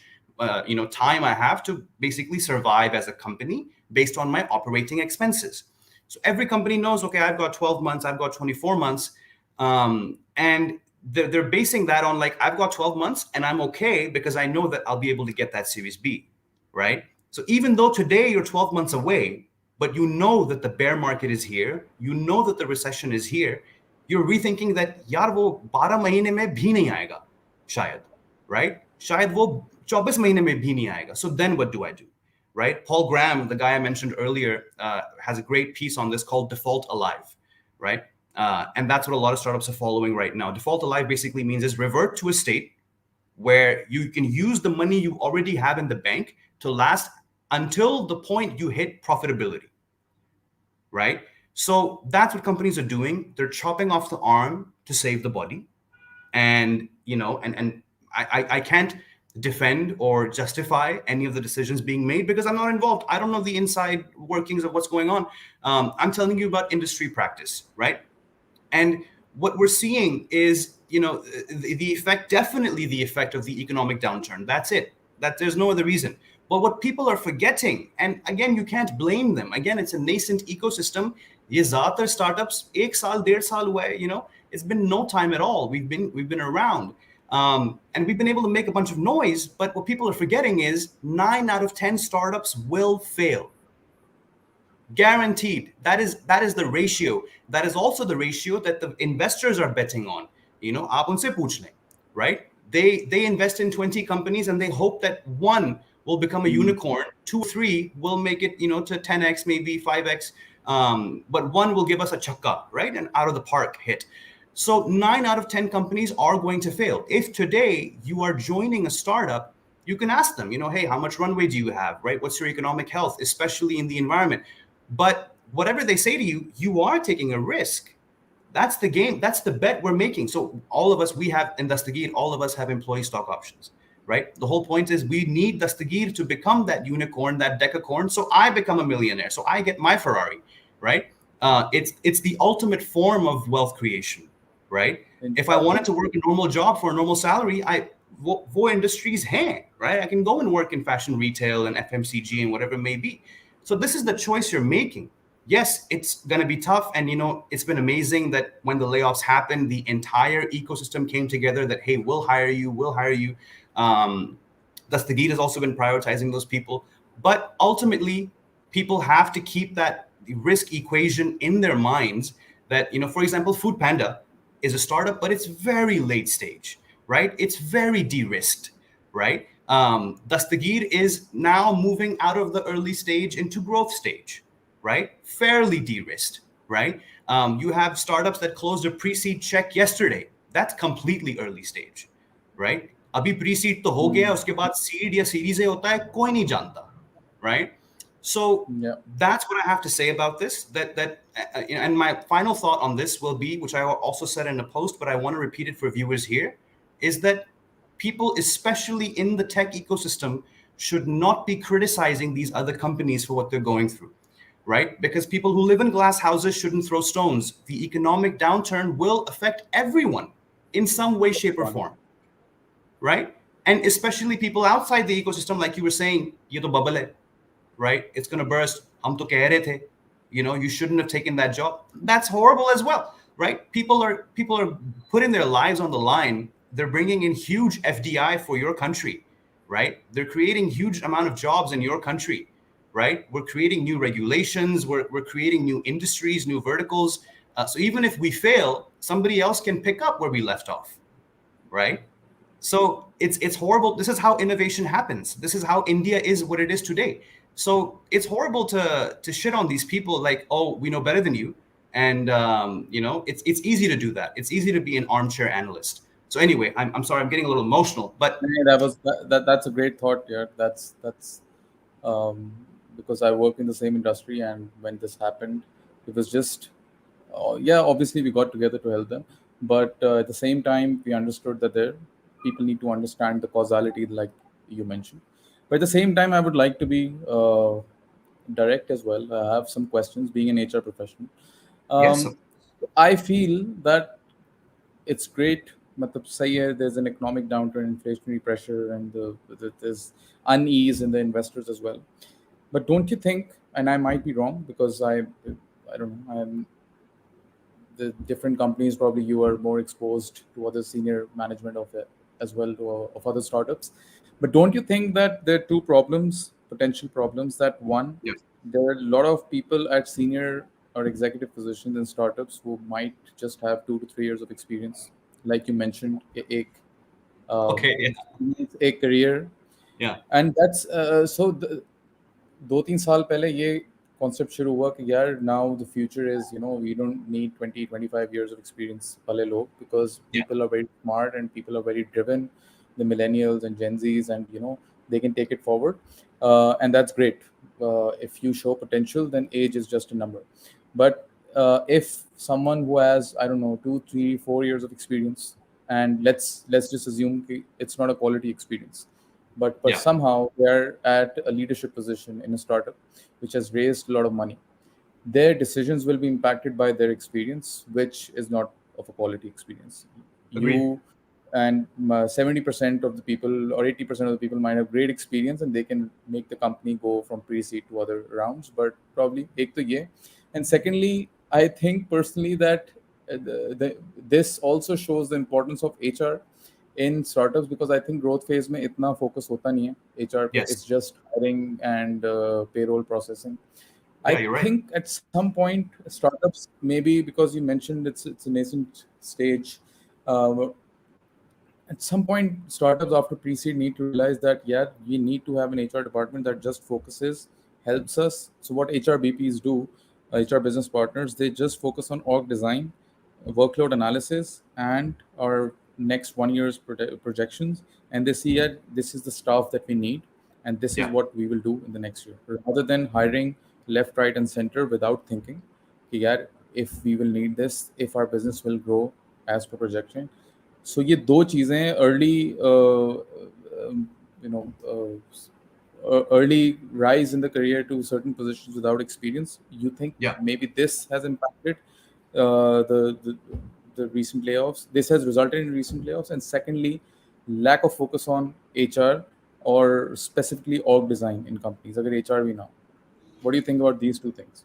time I have to basically survive as a company based on my operating expenses. So every company knows, okay, I've got 12 months, I've got 24 months, and they're basing that on, like, I've got 12 months and I'm okay because I know that I'll be able to get that Series B, right? So even though today you're 12 months away, but you know that the bear market is here, you know that the recession is here, you're rethinking that, यार वो 12 महीने में भी नहीं आएगा शायद, right? शायद वो 24 महीने में भी नहीं आएगा. So then what do I do? Right? Paul Graham, the guy I mentioned earlier, has a great piece on this called Default Alive, right? And that's what a lot of startups are following right now. Default Alive basically means is revert to a state where you can use the money you already have in the bank to last until the point you hit profitability, right? So that's what companies are doing. They're chopping off the arm to save the body. And, and I can't defend or justify any of the decisions being made because I'm not involved. I don't know the inside workings of what's going on. I'm telling you about industry practice, right? And what we're seeing is, the effect, definitely the effect of the economic downturn. That's it. That there's no other reason. But what people are forgetting, and again, you can't blame them. Again, it's a nascent ecosystem. ये ज़्यादातर startups 1 साल 1.5 साल हुआ है, it's been no time at all. We've been around, and we've been able to make a bunch of noise. But what people are forgetting is 9 out of 10 startups will fail. Guaranteed. That is the ratio. That is also the ratio that the investors are betting on. आप उनसे पूछ लें, right? They invest in 20 companies and they hope that one will become a unicorn, 2 or 3 will make it, to 10x, maybe 5x, but one will give us a chakka, right? An out of the park hit. So 9 out of 10 companies are going to fail. If today you are joining a startup, you can ask them, hey, how much runway do you have, right? What's your economic health, especially in the environment? But whatever they say to you, you are taking a risk. That's the game. That's the bet we're making. So all of us, we have in Dastgyr, all of us have employee stock options, right? The whole point is we need Dastgyr to become that unicorn, that decacorn. So I become a millionaire. So I get my Ferrari, right? It's the ultimate form of wealth creation, right? If I wanted to work a normal job for a normal salary, wo industries hain, right? I can go and work in fashion retail and FMCG and whatever it may be. So this is the choice you're making. Yes, it's going to be tough. And, it's been amazing that when the layoffs happened, the entire ecosystem came together that, hey, we'll hire you. Dastgyr has also been prioritizing those people. But ultimately, people have to keep that risk equation in their minds that, for example, Food Panda is a startup, but it's very late stage, right? It's very de-risked, right? Dastgyr is now moving out of the early stage into growth stage, right? Fairly de-risked, right? You have startups that closed a pre-seed check yesterday. That's completely early stage, right? अभी pre-seed तो हो गया, उसके बाद seed या series A होता है, कोई नहीं जानता, right? So that's what I have to say about this. And my final thought on this will be, which I also said in a post, but I want to repeat it for viewers here, is that people, especially in the tech ecosystem, should not be criticizing these other companies for what they're going through, right? Because people who live in glass houses shouldn't throw stones. The economic downturn will affect everyone in some way, shape, or form, right? And especially people outside the ecosystem, like you were saying, ye to bubble hai, right? It's going to burst. Hum to keh rahe the, you shouldn't have taken that job. That's horrible as well, right? People are putting their lives on the line. They're bringing in huge FDI for your country, right? They're creating huge amount of jobs in your country, right? We're creating new regulations. We're creating new industries, new verticals. So even if we fail, somebody else can pick up where we left off, right? So it's horrible. This is how innovation happens. This is how India is what it is today. So it's horrible to shit on these people like, oh, we know better than you. And it's easy to do that. It's easy to be an armchair analyst. So anyway, I'm sorry, I'm getting a little emotional, but Yeah, that's a great thought. Yeah, that's um, because I work in the same industry, and when this happened, it was just yeah. Obviously, we got together to help them, but at the same time, we understood that there people need to understand the causality, like you mentioned. But at the same time, I would like to be direct as well. I have some questions. Being an HR professional, yes, um, I feel that it's great. मतलब सही है, there's an economic downturn, inflationary pressure, and there's unease in the investors as well. But don't you think, and I might be wrong because I don't know, I'm the different companies, probably you are more exposed to other senior management of it as well to of other startups. But don't you think that there are two problems, potential problems? That one, yes, there are a lot of people at senior or executive positions in startups who might just have 2 to 3 years of experience, like you mentioned, okay, yeah, experience, a career, yeah, and that's so. 2-3 साल पहले ये concept शुरू हुआ कि यार now the future is we don't need 20-25 years of experience वाले लोग because yeah, people are very smart and people are very driven, the millennials and Gen Zs, and they can take it forward, and that's great. If you show potential, then age is just a number. But if someone who has, I don't know, 2, 3, 4 years of experience, and let's just assume it's not a quality experience, but yeah, somehow they're at a leadership position in a startup which has raised a lot of money, their decisions will be impacted by their experience, which is not of a quality experience. agreed. You and 70% of the people or 80% of the people might have great experience and they can make the company go from pre-seed to other rounds, but probably take the year. And secondly, I think personally that this also shows the importance of HR in startups, because I think growth phase में इतना focus होता नहीं है HR पे. Yes, It's just hiring and payroll processing. I yeah, you're right. think at some point startups, maybe because you mentioned it's a nascent stage, uh, at some point startups after pre-seed need to realize that yeah, we need to have an HR department that just focuses, helps us. So what HR BPs do, HR business partners, they just focus on org design, workload analysis, and our next 1 year's projections, and they see that this is the staff that we need, and this is Yeah, what we will do in the next year, rather than hiring left, right, and center without thinking कि यार if we will need this, if our business will grow as per projection. So ये दो चीजें early you know early rise in the career to certain positions without experience. You think yeah. maybe this has impacted the recent layoffs? This has resulted in recent layoffs, and secondly, lack of focus on HR or specifically org design in companies. अगर HR भी ना, what do you think about these two things?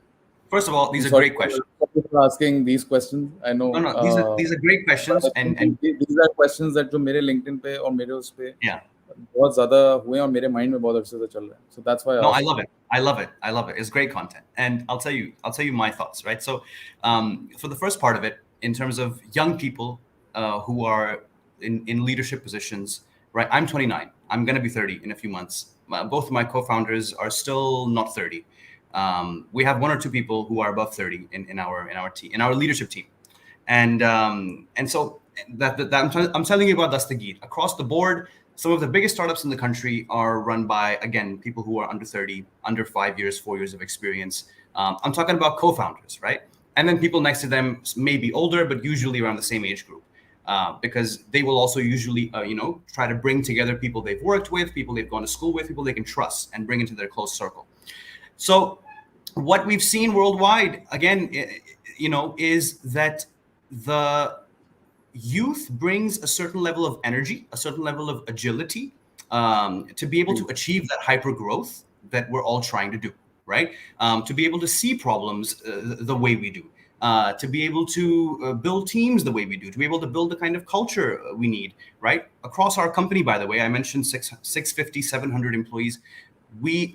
First of all, these I'm are sorry great questions. for asking these questions. I know, No, no, these are great but questions, I think and these are questions that जो मेरे LinkedIn पे और मेरे उस पे yeah. बहुत ज़्यादा हुए और मेरे mind में बहुत अरसे से चल रहे हैं. So that's why I No, I asked love you. it. I love it. I love it. It's great content, and I'll tell you my thoughts. Right. So, for the first part of it, in terms of young people who are in leadership positions, right? I'm 29. I'm gonna be 30 in a few months. Both of my co-founders are still not 30. We have one or two people who are above 30 in our team, in our leadership team, and so I'm telling you about Dastgyr across the board. Some of the biggest startups in the country are run by, again, people who are under 30, under 5 years, 4 years of experience. I'm talking about co-founders, right? And then people next to them may be older, but usually around the same age group, because they will also usually, try to bring together people they've worked with, people they've gone to school with, people they can trust and bring into their close circle. So what we've seen worldwide, again, is that the youth brings a certain level of energy, a certain level of agility, to be able to achieve that hyper growth that we're all trying to do, right? To be able to see problems the way we do, to be able to build teams the way we do, to be able to build the kind of culture we need, right? Across our company, by the way, I mentioned 650, 700 employees.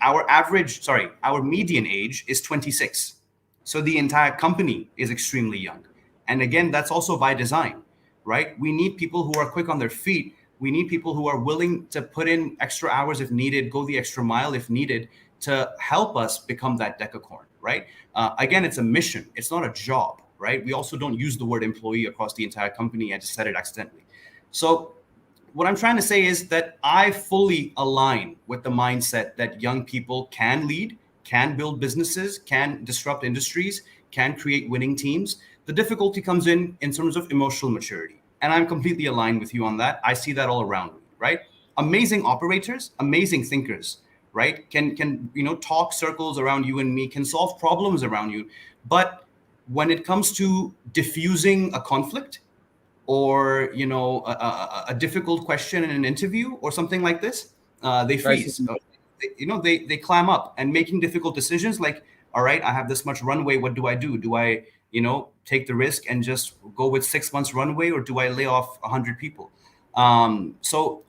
Our median age is 26. So the entire company is extremely young. And again, that's also by design, right? We need people who are quick on their feet. We need people who are willing to put in extra hours if needed, go the extra mile if needed, to help us become that decacorn. right? Again, it's a mission. It's not a job, right? We also don't use the word employee across the entire company. I just said it accidentally. So what I'm trying to say is that I fully align with the mindset that young people can lead, can build businesses, can disrupt industries, can create winning teams. The difficulty comes in terms of emotional maturity. And I'm completely aligned with you on that. I see that all around me, right? Amazing operators, amazing thinkers, right? Can talk circles around you and me, can solve problems around you. But when it comes to diffusing a conflict, or a difficult question in an interview or something like this, they Crisis. freeze. They clam up, and making difficult decisions like, all right, I have this much runway, what do I do? Do I take the risk and just go with 6 months runway, or do I lay off 100 people? So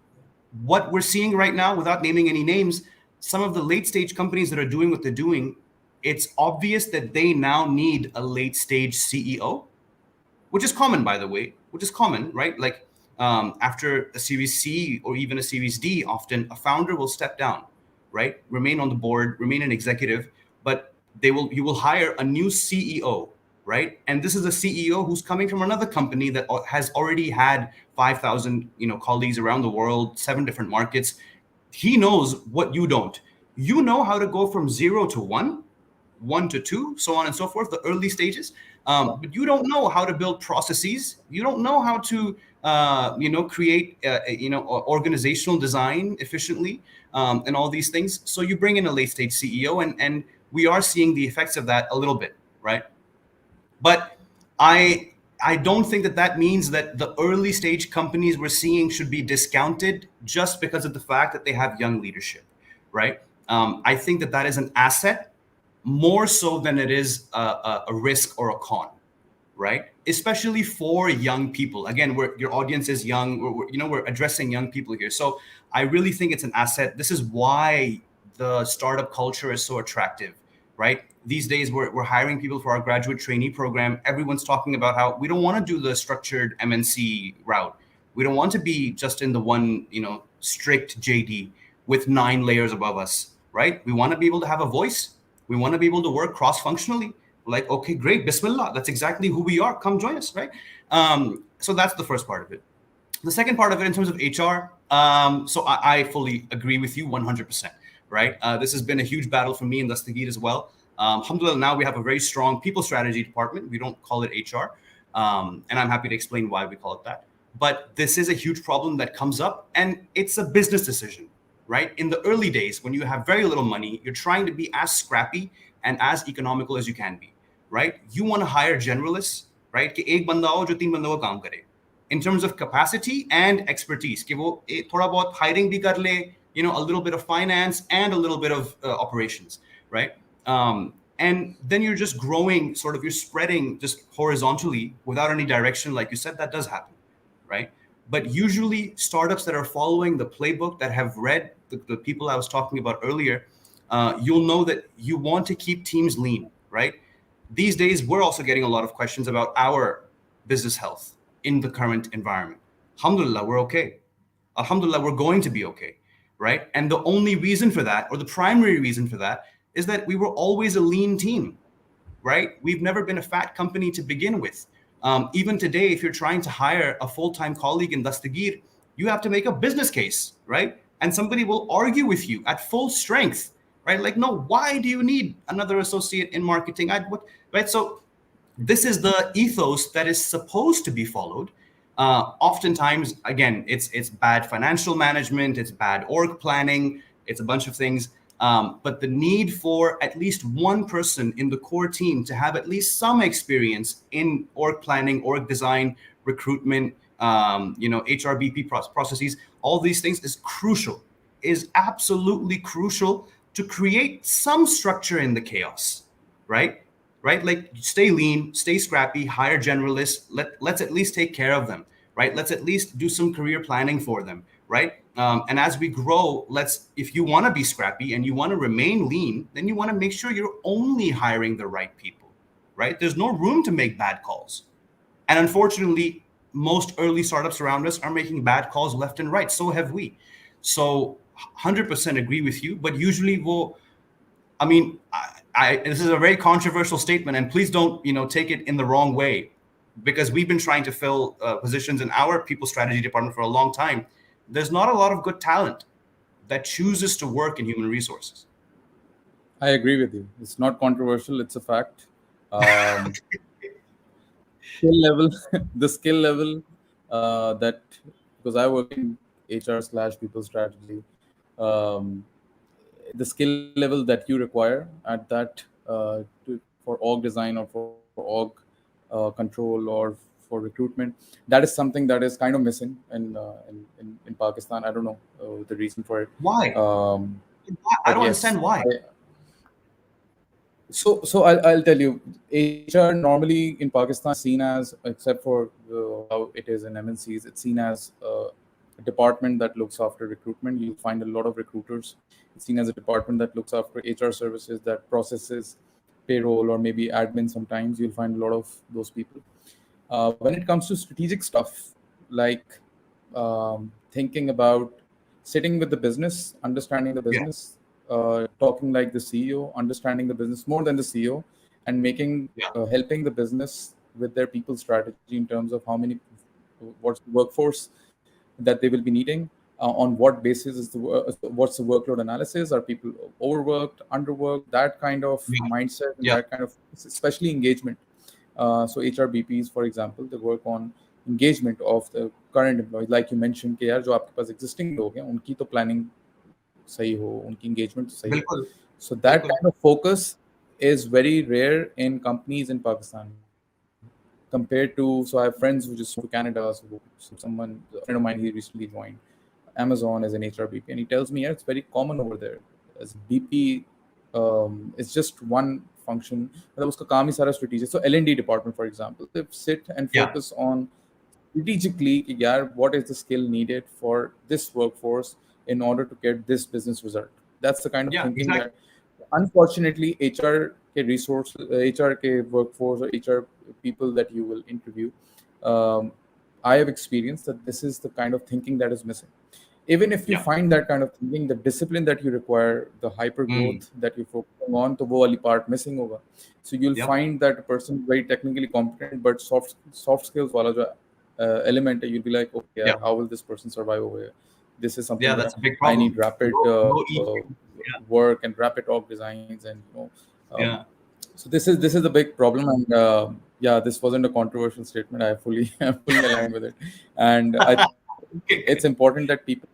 what we're seeing right now, without naming any names, some of the late stage companies that are doing what they're doing, it's obvious that they now need a late stage CEO, which is common, by the way, which is common, right? Like, after a Series C or even a Series D, often a founder will step down, right? Remain on the board, remain an executive, but you will hire a new CEO, right? And this is a CEO who's coming from another company that has already had 5,000, colleagues around the world, 7 different markets. He knows what you don't. You know how to go from 0 to 1, 1 to 2, so on and so forth, the early stages. But you don't know how to build processes. You don't know how to, create, organizational design efficiently, and all these things. So you bring in a late stage CEO, and we are seeing the effects of that a little bit, right? But I don't think that means that the early stage companies we're seeing should be discounted just because of the fact that they have young leadership, right? I think that is an asset more so than it is a risk or a con, right? Especially for young people. Again, your audience is young. We're addressing young people here. So I really think it's an asset. This is why the startup culture is so attractive, right? These days, we're hiring people for our graduate trainee program. Everyone's talking about how we don't want to do the structured MNC route. We don't want to be just in the one, strict JD with 9 layers above us, right? We want to be able to have a voice. We want to be able to work cross-functionally. Like, okay, great, Bismillah. That's exactly who we are. Come join us, right? So that's the first part of it. The second part of it, in terms of HR, so I fully agree with you 100%, right? This has been a huge battle for me in Dastgyr as well. Alhamdulillah, now we have a very strong people strategy department. We don't call it HR. And I'm happy to explain why we call it that. But this is a huge problem that comes up, and it's a business decision, right? In the early days, when you have very little money, you're trying to be as scrappy and as economical as you can be, right? You want to hire generalists, right? कि एक बंदा हो जो 3 बंदों का काम करे. In terms of capacity and expertise, कि वो थोड़ा बहुत hiring भी कर ले, a little bit of finance and a little bit of operations, right? And then you're just growing, you're spreading just horizontally without any direction, like you said. That does happen, right? But usually startups that are following the playbook, that have read the people I was talking about earlier, you'll know that you want to keep teams lean, right? These days, we're also getting a lot of questions about our business health in the current environment. Alhamdulillah, we're okay. Alhamdulillah, we're going to be okay, right? And the only reason for that, or the primary reason for that, is that we were always a lean team, right? We've never been a fat company to begin with. Even today, if you're trying to hire a full-time colleague in Dastgyr, you have to make a business case, right? And somebody will argue with you at full strength, right? Like, no, why do you need another associate in marketing? Right? So this is the ethos that is supposed to be followed. Oftentimes, again, it's bad financial management, it's bad org planning, it's a bunch of things. But the need for at least one person in the core team to have at least some experience in org planning, org design, recruitment, HRBP processes, all these things is crucial, is absolutely crucial to create some structure in the chaos, right? Right? Like, stay lean, stay scrappy, hire generalists. Let's at least take care of them, right? Let's at least do some career planning for them, right? And as we grow, if you want to be scrappy and you want to remain lean, then you want to make sure you're only hiring the right people, right? There's no room to make bad calls. And unfortunately, most early startups around us are making bad calls left and right. So have we. So 100% agree with you. But usually, this is a very controversial statement, and please don't take it in the wrong way, because we've been trying to fill positions in our people strategy department for a long time. There's not a lot of good talent that chooses to work in human resources. I agree with you. It's not controversial. It's a fact. Um, skill level, the skill level that because I work in HR slash people strategy, um, the skill level that you require at that for org design or for org control or for recruitment, that is something that is kind of missing in Pakistan. I don't know the reason for it, Why? I but don't yes, understand why. so I'll tell you, HR normally in Pakistan is seen as, except for how it is in MNCs, it's seen as a department that looks after recruitment. You'll find a lot of recruiters. It's seen as a department that looks after HR services, that processes payroll or maybe admin. Sometimes you'll find a lot of those people. When it comes to strategic stuff, like thinking about sitting with the business, understanding the Yeah, business, talking like the CEO, understanding the business more than the CEO, and making yeah, helping the business with their people strategy in terms of how many, what's the workforce that they will be needing, on what basis is what's the workload analysis, are people overworked, underworked, that kind of yeah, mindset and yeah, that kind of, especially engagement. So HRBPs, for example, they work on engagement of the current employees, like you mentioned कि यार जो आपके पास existing लोग हैं उनकी तो planning सही हो, उनकी engagement तो सही हो. बिल्कुल, So that बिल्कुल, kind of focus is very rare in companies in Pakistan compared to. So I have friends who just moved to Canada. So someone, a friend of mine, he recently joined Amazon as an HRBP, and he tells me, yeah, it's very common over there. As BP, it's just one function. मतलब उसका काम ही सारा strategic. So L&D department, for example, they sit and yeah, focus on strategically कि यार what is the skill needed for this workforce in order to get this business result. That's the kind of yeah, thinking exactly. that unfortunately HR के resource, HR के workforce or HR people that you will interview, um, I have experienced that this is the kind of thinking that is missing. Even if you Yeah, find that kind of thinking, the discipline that you require, the hyper mm, growth that you're focusing on, तो वो वाली part missing होगा. So you'll yep, find that a person is very technically competent, but soft skills वाला जो element है, you'll be like, okay, yeah, यार, how will this person survive over here? This is yeah. something that That's a big I need problem. rapid No EQ. Yeah, work and rapid org designs, and yeah. so this is the big problem. And yeah, this wasn't a controversial statement. I fully I'm fully aligned with it, and I think it's important that people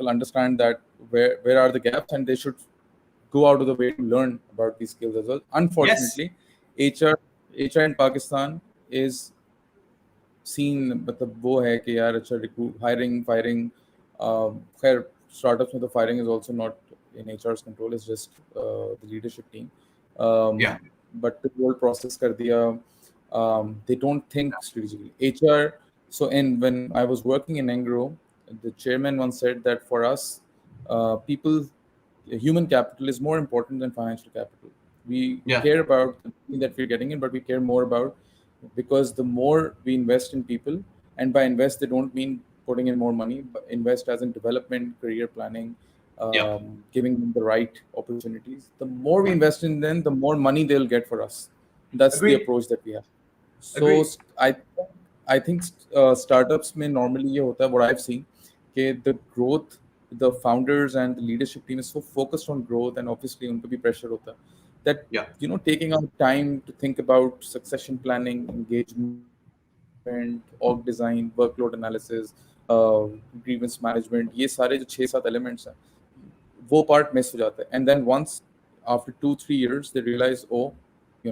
understand that where are the gaps, and they should go out of the way to learn about these skills as well. Yes. Unfortunately, HR HR in Pakistan is scene मतलब वो है कि यार अच्छा recruit hiring firing खैर startups में तो firing is also not in HR's control. It's just the leadership team, Yeah. but the whole process कर दिया. They don't think strategically HR. So in when I was working in Engro, the chairman once said that for us, people, human capital is more important than financial capital. We Yeah. care about the money that we're getting in, but we care more about, because the more we invest in people, and by invest they don't mean putting in more money, but invest as in development, career planning, Yeah. giving them the right opportunities. The more we invest in them, the more money they'll get for us. That's the Agreed. approach that we have. So Agreed. I think startups में normally ये होता है, what I've seen, कि the growth, the founders and the leadership team is so focused on growth, and obviously उनको भी pressure होता है, that Yeah. taking out time to think about succession planning, engagement, org design, workload analysis, grievance management, ये सारे जो 6-7 elements हैं, वो part miss हो जाता है. And then once, after 2-3 years, they realize, oh, we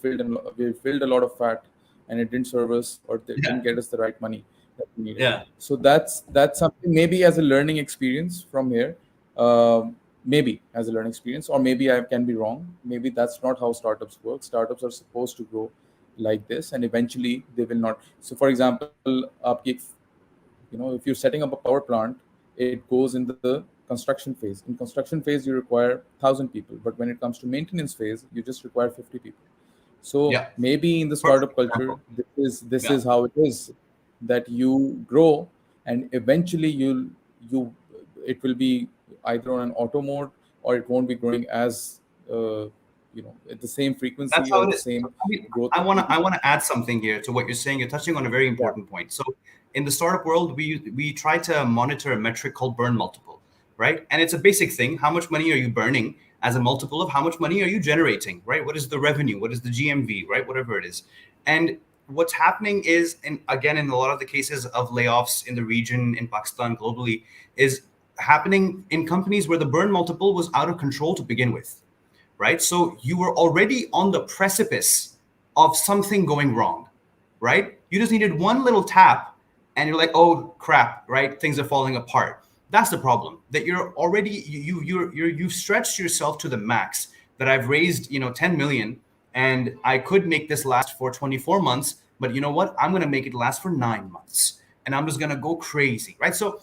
filled a lot of fat, and it didn't serve us, or they Yeah. didn't get us the right money that we needed. Yeah. So that's something, maybe as a learning experience from here. Maybe as a learning experience, or maybe I can be wrong. Maybe that's not how startups work. Startups are supposed to grow like this, and eventually they will not. So for example, आपकी if you're setting up a power plant, it goes in the construction phase. In construction phase, you require 1,000 people, but when it comes to maintenance phase, you just require 50 people. So Yeah. maybe in the Perfect startup culture, example. this Yeah. is how it is, that you grow, and eventually you it will be either on an auto mode, or it won't be growing as at the same That's frequency how or it the is. same I mean, growth I that want we to I do. want to add something here to what you're saying. You're touching on a very Yeah. important point. So in the startup world, we try to monitor a metric called burn multiple, right? And it's a basic thing. How much money are you burning as a multiple of how much money are you generating, right? What is the revenue? What is the GMV, right? Whatever it is. And what's happening is, and again, in a lot of the cases of layoffs in the region, in Pakistan, globally, is happening in companies where the burn multiple was out of control to begin with, right? So you were already on the precipice of something going wrong, right? You just needed one little tap and you're like, oh crap, right? Things are falling apart. That's the problem. That you're already you've stretched yourself to the max. That I've raised, 10 million and I could make this last for 24 months, but you know what? I'm gonna make it last for 9 months. And I'm just gonna go crazy, right? So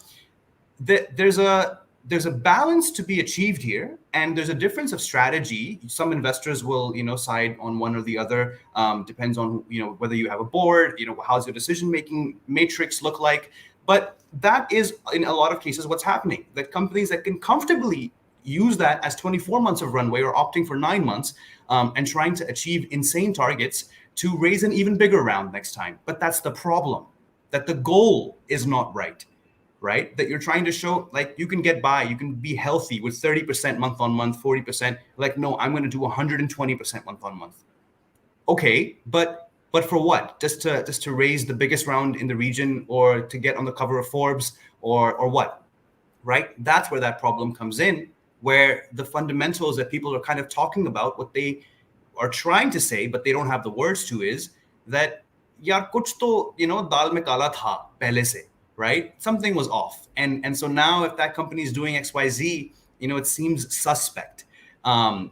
there's a balance to be achieved here, and there's a difference of strategy. Some investors will side on one or the other. Depends on whether you have a board, how's your decision making matrix look like. But that is in a lot of cases what's happening, that companies that can comfortably use that as 24 months of runway are opting for 9 months, and trying to achieve insane targets to raise an even bigger round next time. But that's the problem, that the goal is not right, right? That you're trying to show like you can get by, you can be healthy with 30% month on month, 40%. Like, no, I'm going to do 120% month on month. Okay, but for what? Just to raise the biggest round in the region, or to get on the cover of Forbes, or what? Right? That's where that problem comes in, where the fundamentals that people are kind of talking about, what they are trying to say, but they don't have the words to, is that yaar kuch to dal mein kala tha pehle se, right? Something was off, and so now if that company is doing XYZ, it seems suspect.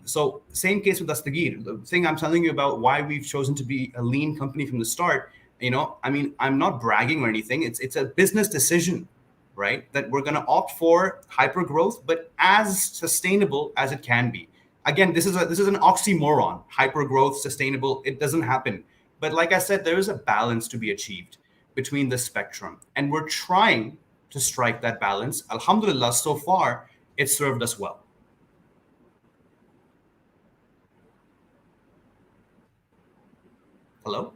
So same case with Dastgyr. The thing I'm telling you about why we've chosen to be a lean company from the start, I mean, I'm not bragging or anything. It's a business decision, right? That we're going to opt for hyper growth, but as sustainable as it can be. Again, this is an oxymoron. Hyper growth, sustainable. It doesn't happen. But like I said, there is a balance to be achieved between the spectrum, and we're trying to strike that balance. Alhamdulillah, so far it served us well. Hello.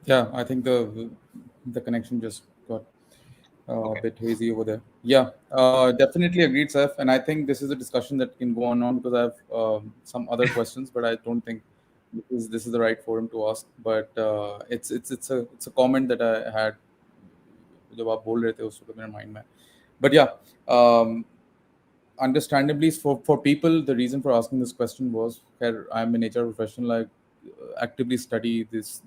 Yeah, I think the connection just got a Okay. bit hazy over there. Yeah, definitely agreed, Saif. And I think this is a discussion that can go on because I have some other questions, but I don't think this is the right forum to ask. But it's a comment that I had जब आप बोल रहे थे उस वक्त मेरे mind में. But yeah, um, understandably for people, the reason for asking this question was that I'm an HR professional. I actively study this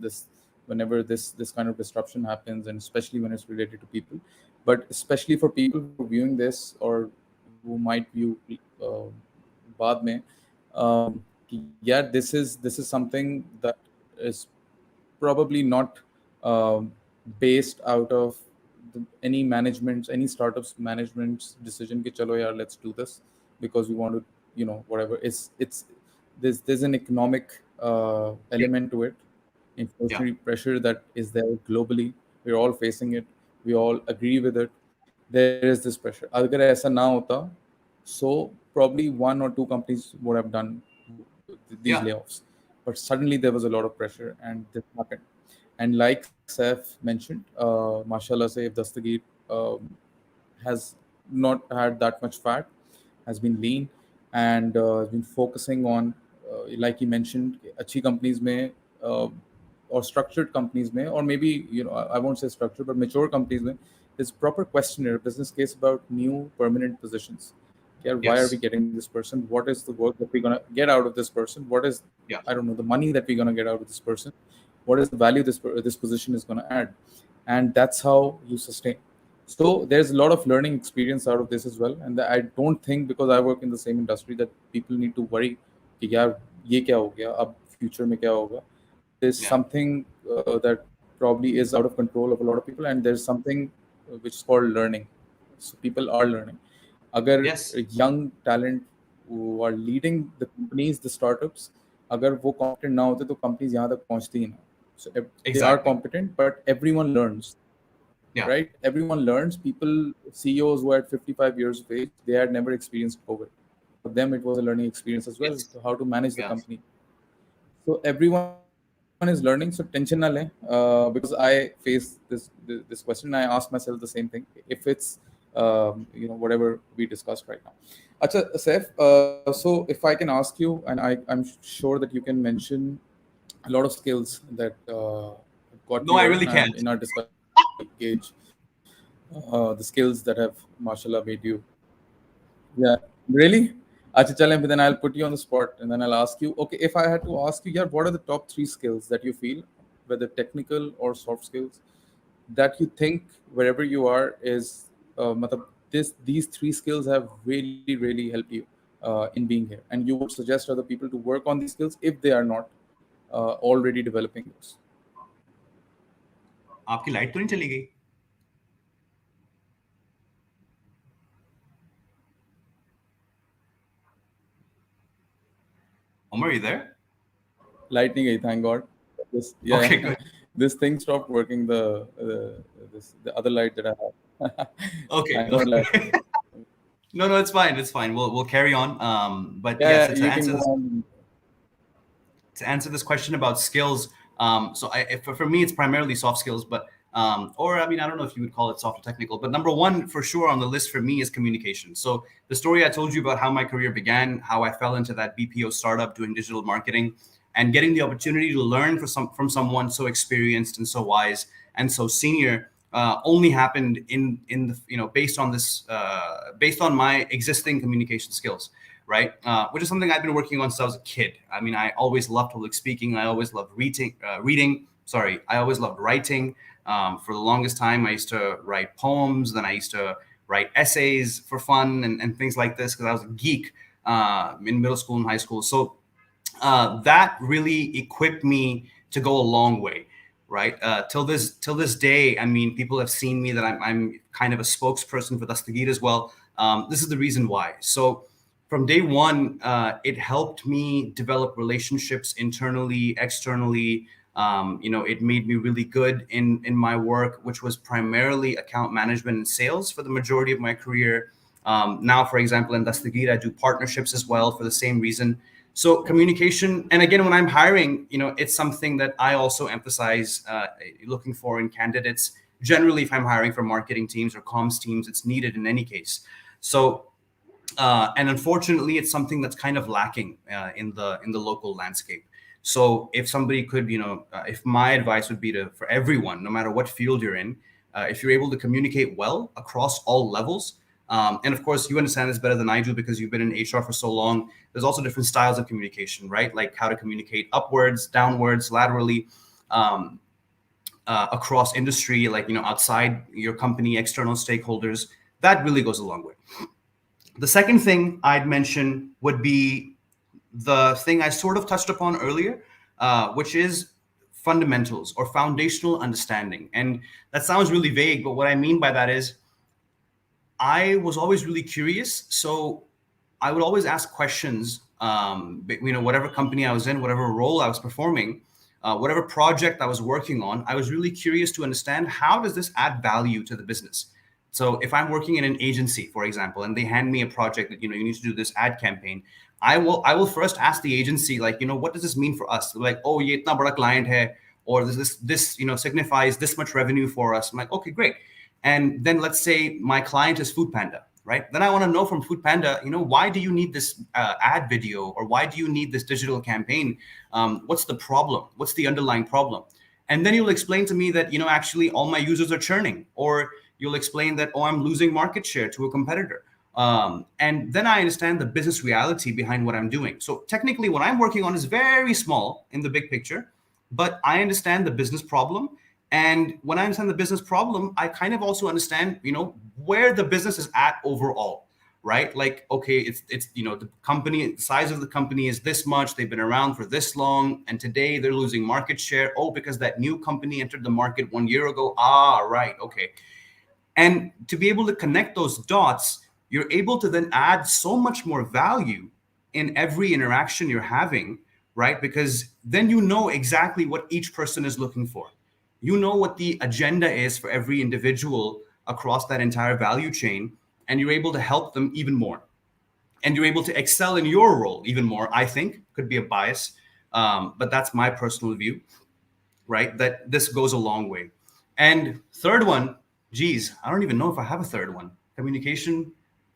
whenever this kind of disruption happens, and especially when it's related to people. But especially for people who are viewing this or who might view uh, बाद में, yeah, this is something that is probably not um, based out of any management's, any startups management's decision ki chalo yaar, let's do this because we want to, whatever. It's there's an economic Yeah. element to it, Yeah. inflationary pressure that is there globally. We're all facing it. We all agree with it. There is this pressure. Agar aisa na hota, so probably one or two companies would have done these Yeah. layoffs. But suddenly there was a lot of pressure, and this happened. And like Saif mentioned, mashallah say, if Dastagir has not had that much fat, has been lean, and has been focusing on, like he mentioned, अच्छी companies में, or structured companies में, or maybe, I won't say structured, but mature companies में, there's proper questionnaire, business case about new permanent positions. Yeah, why are we Yes. getting this person? What is the work that we're gonna get out of this person? What is, Yeah. I don't know, the money that we're gonna get out of this person? What is the value this position is gonna add? And that's how you sustain. So there's a lot of learning experience out of this as well, and I don't think, because I work in the same industry, that people need to worry कि यार ये क्या हो गया अब future में क्या होगा. There's Yeah. something that probably is out of control of a lot of people, and there's something which is called learning. So people are learning. अगर Yes. young talent who are leading the companies, the startups, अगर वो competent ना होते तो companies यहाँ तक पहुँचती ही ना. So they are Exactly. competent, but everyone learns. Yeah. right? Everyone learns. People, CEOs who are at 55 years of age, they had never experienced COVID. For them, it was a learning experience as well, Yes. to how to manage the Yeah. company. So everyone is learning. So tension na le, because I face this question. I asked myself the same thing. If it's whatever we discussed right now. Acha, Saif, so if I can ask you, and I'm sure that you can mention a lot of skills that got you No, I here, really and can't. in our discussion we can gauge the skills that have, mashallah, made you. Yeah, really? Acha, chale, then I'll put you on the spot and then I'll ask you. Okay, if I had to ask you, yeah, what are the top three skills that you feel, whether technical or soft skills, that you think wherever you are is, matlab, these three skills have really, really helped you in being here, and you would suggest other people to work on these skills if they are not already developing those. आपकी light तो नहीं चली गई? Omar, are you there? Lightning, thank God. This, Okay, yeah, good. this thing stopped working. The other light that I have. Okay, Thank God, lightning. okay. No, no, it's fine. It's fine. We'll carry on. But Yeah, yes, yeah, you can go on. to answer this question about skills, for me, it's primarily soft skills, but or I mean, I don't know if you would call it soft or technical, but number one for sure on the list for me is communication. So the story I told you about how my career began, how I fell into that BPO startup doing digital marketing, and getting the opportunity to learn from someone so experienced and so wise and so senior. Only happened in the based on this based on my existing communication skills, right? Which is something I've been working on since I was a kid. I mean, I always loved public speaking. I always loved reading. Sorry, I always loved writing. For the longest time, I used to write poems. Then I used to write essays for fun and things like this because I was a geek in middle school and high school. So that really equipped me to go a long way, right? Till this day, I mean, people have seen me that I'm kind of a spokesperson for Dastgyr as well. This is the reason why. So from day one, it helped me develop relationships internally, externally. It made me really good in my work, which was primarily account management and sales for the majority of my career. Now, for example, in Dastgyr, I do partnerships as well for the same reason. So communication, and again, when I'm hiring, it's something that I also emphasize looking for in candidates. Generally, if I'm hiring for marketing teams or comms teams, it's needed in any case. So and unfortunately, it's something that's kind of lacking in the local landscape. So if somebody could, if my advice would be to for everyone, no matter what field you're in, if you're able to communicate well across all levels, and of course you understand this better than I do because you've been in HR for so long. There's also different styles of communication, right? Like how to communicate upwards, downwards, laterally. Across industry, like outside your company, external stakeholders, that really goes a long way. The second thing I'd mention would be the thing I sort of touched upon earlier, which is fundamentals or foundational understanding. And that sounds really vague, but what I mean by that is I was always really curious. So I would always ask questions, whatever company I was in, whatever role I was performing, whatever project I was working on, I was really curious to understand how does this add value to the business. So if I'm working in an agency, for example, and they hand me a project that you need to do this ad campaign, I will first ask the agency, like, what does this mean for us? They're like, oh, ye itna bada client hai, or this signifies this much revenue for us. I'm like, okay, great. And then let's say my client is Food Panda, right? Then I want to know from Food Panda, why do you need this ad video, or why do you need this digital campaign? What's the problem? What's the underlying problem? And then you'll explain to me that actually all my users are churning, or you'll explain that, oh, I'm losing market share to a competitor. And then I understand the business reality behind what I'm doing. So technically, what I'm working on is very small in the big picture, but I understand the business problem. And when I understand the business problem, I kind of also understand, where the business is at overall, right? Like, okay, it's the company, the size of the company is this much. They've been around for this long, and today they're losing market share. Oh, because that new company entered the market 1 year ago. Ah, right, okay. And to be able to connect those dots, you're able to then add so much more value in every interaction you're having, right? Because then you know exactly what each person is looking for. you know what the agenda is for every individual across that entire value chain, and you're able to help them even more, and you're able to excel in your role even more. I think could be a bias, but that's my personal view, right? That this goes a long way. And third one, geez, I don't even know if I have a third one. Communication,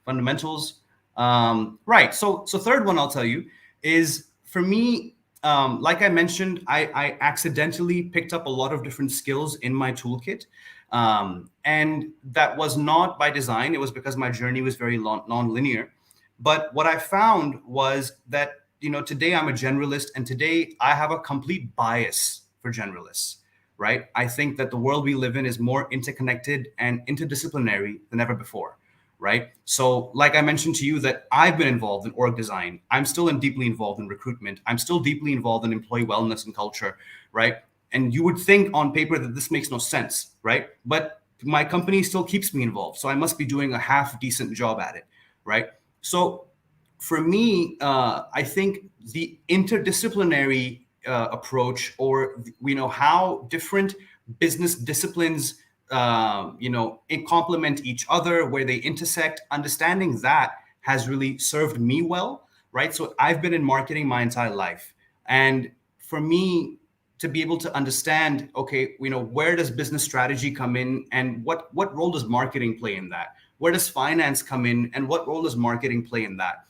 fundamentals. Right. So third one I'll tell you is, for me, like I mentioned, I accidentally picked up a lot of different skills in my toolkit. And that was not by design. It was because my journey was very non-linear. But what I found was that, today I'm a generalist, and today I have a complete bias for generalists, right? I think that the world we live in is more interconnected and interdisciplinary than ever before, right? So, like I mentioned to you, that I've been involved in org design. I'm still deeply involved in recruitment. I'm still deeply involved in employee wellness and culture, right? And you would think on paper that this makes no sense, right? But my company still keeps me involved, so I must be doing a half decent job at it, right? So for me, I think the interdisciplinary approach, or how different business disciplines, complement each other, where they intersect, understanding that has really served me well, right? So I've been in marketing my entire life, and for me to be able to understand, okay, where does business strategy come in, and what role does marketing play in that? Where does finance come in, and what role does marketing play in that?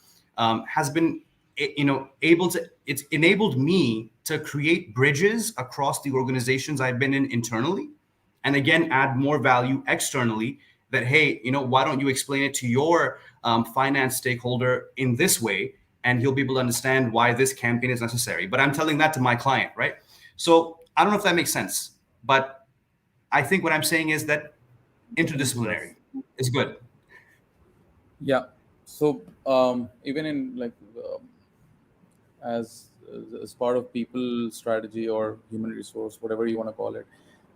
Has been, it's enabled me to create bridges across the organizations I've been in internally, and again add more value externally. That, hey, why don't you explain it to your finance stakeholder in this way, and he'll be able to understand why this campaign is necessary. But I'm telling that to my client, right? So I don't know if that makes sense, but I think what I'm saying is that interdisciplinary Yes. is good. Yeah. So even in like as as part of people strategy or human resource, whatever you want to call it,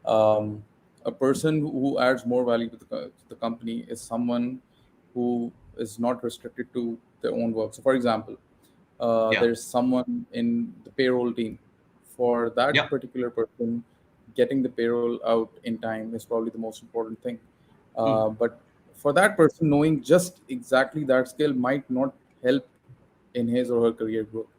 um, a person who adds more value to the company is someone who is not restricted to their own work. So, for example, Yeah. there's someone in the payroll team. For that Yeah. particular person, getting the payroll out in time is probably the most important thing. Mm. But for that person, knowing just exactly that skill might not help in his or her career growth.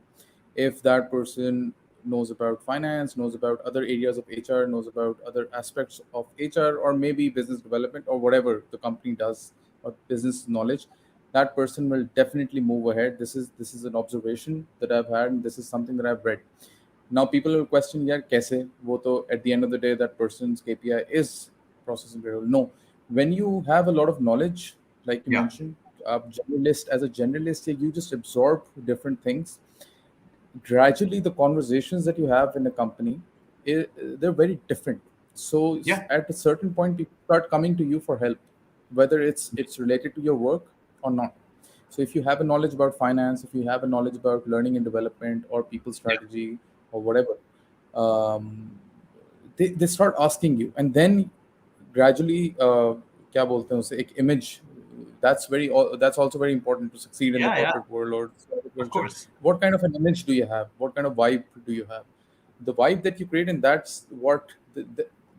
If that person knows about finance, knows about other areas of HR, knows about other aspects of HR, or maybe business development or whatever the company does, or business knowledge, that person will definitely move ahead. This is an observation that I've had, and this is something that I've read. Now people will question, yeah, kaise? Wo to at the end of the day, that person's KPI is processing payroll. No, when you have a lot of knowledge, like you Yeah. mentioned, generalist, as a generalist, you just absorb different things. Gradually the conversations that you have in a company, they're very different. So Yeah. at a certain point, people start coming to you for help, whether it's related to your work or not. So if you have a knowledge about finance, if you have a knowledge about learning and development or people Yeah. strategy or whatever, um, they start asking you, and then gradually क्या बोलते हैं उसे, एक image, that's also very important to succeed in the Yeah. Yeah. corporate world or corporate Of culture. course. What kind of an image do you have? What kind of vibe do you have? The vibe that you create, and that's what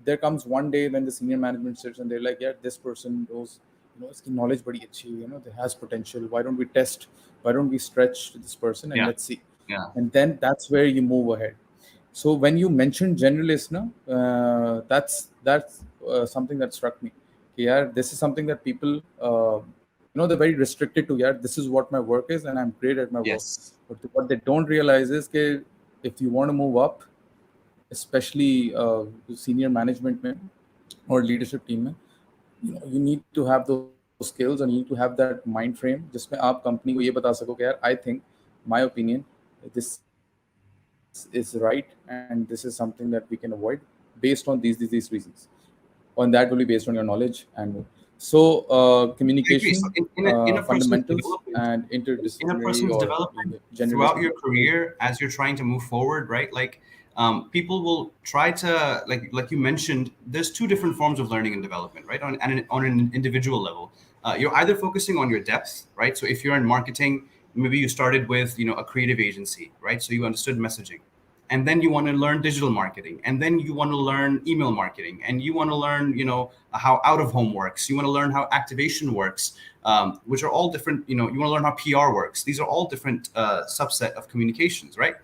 there comes one day when the senior management sits and they're like, yeah, this person knows, his knowledge body अच्छी है, they has potential. Why don't we test? Why don't we stretch this person and Yeah. let's see? Yeah. And then that's where you move ahead. So when you mentioned generalist, no, that's something that struck me. कि यार, this is something that people, they're very restricted to. Yeah, this is what my work is, and I'm great at my work. Yes. But what they don't realize is that if you want to move up, especially senior management में or leadership team में, you need to have those skills and you need to have that mind frame जिसमें आप company को ये बता सको कि यार, I think, my opinion, this is right and this is something that we can avoid based on these reasons, and that will be based on your knowledge and more. So communication, I agree. So in a person's fundamentals, and development, in a interdisciplinary person's or development throughout generalism. your career, as you're trying to move forward, right? Like, people will try to, like you mentioned, there's two different forms of learning and development, right? On an individual level, you're either focusing on your depth, right? So if you're in marketing, maybe you started with a creative agency, right? So you understood messaging, and then you want to learn digital marketing, and then you want to learn email marketing, and you want to learn, how out of home works. You want to learn how activation works, which are all different. You want to learn how PR works. These are all different subset of communications, right?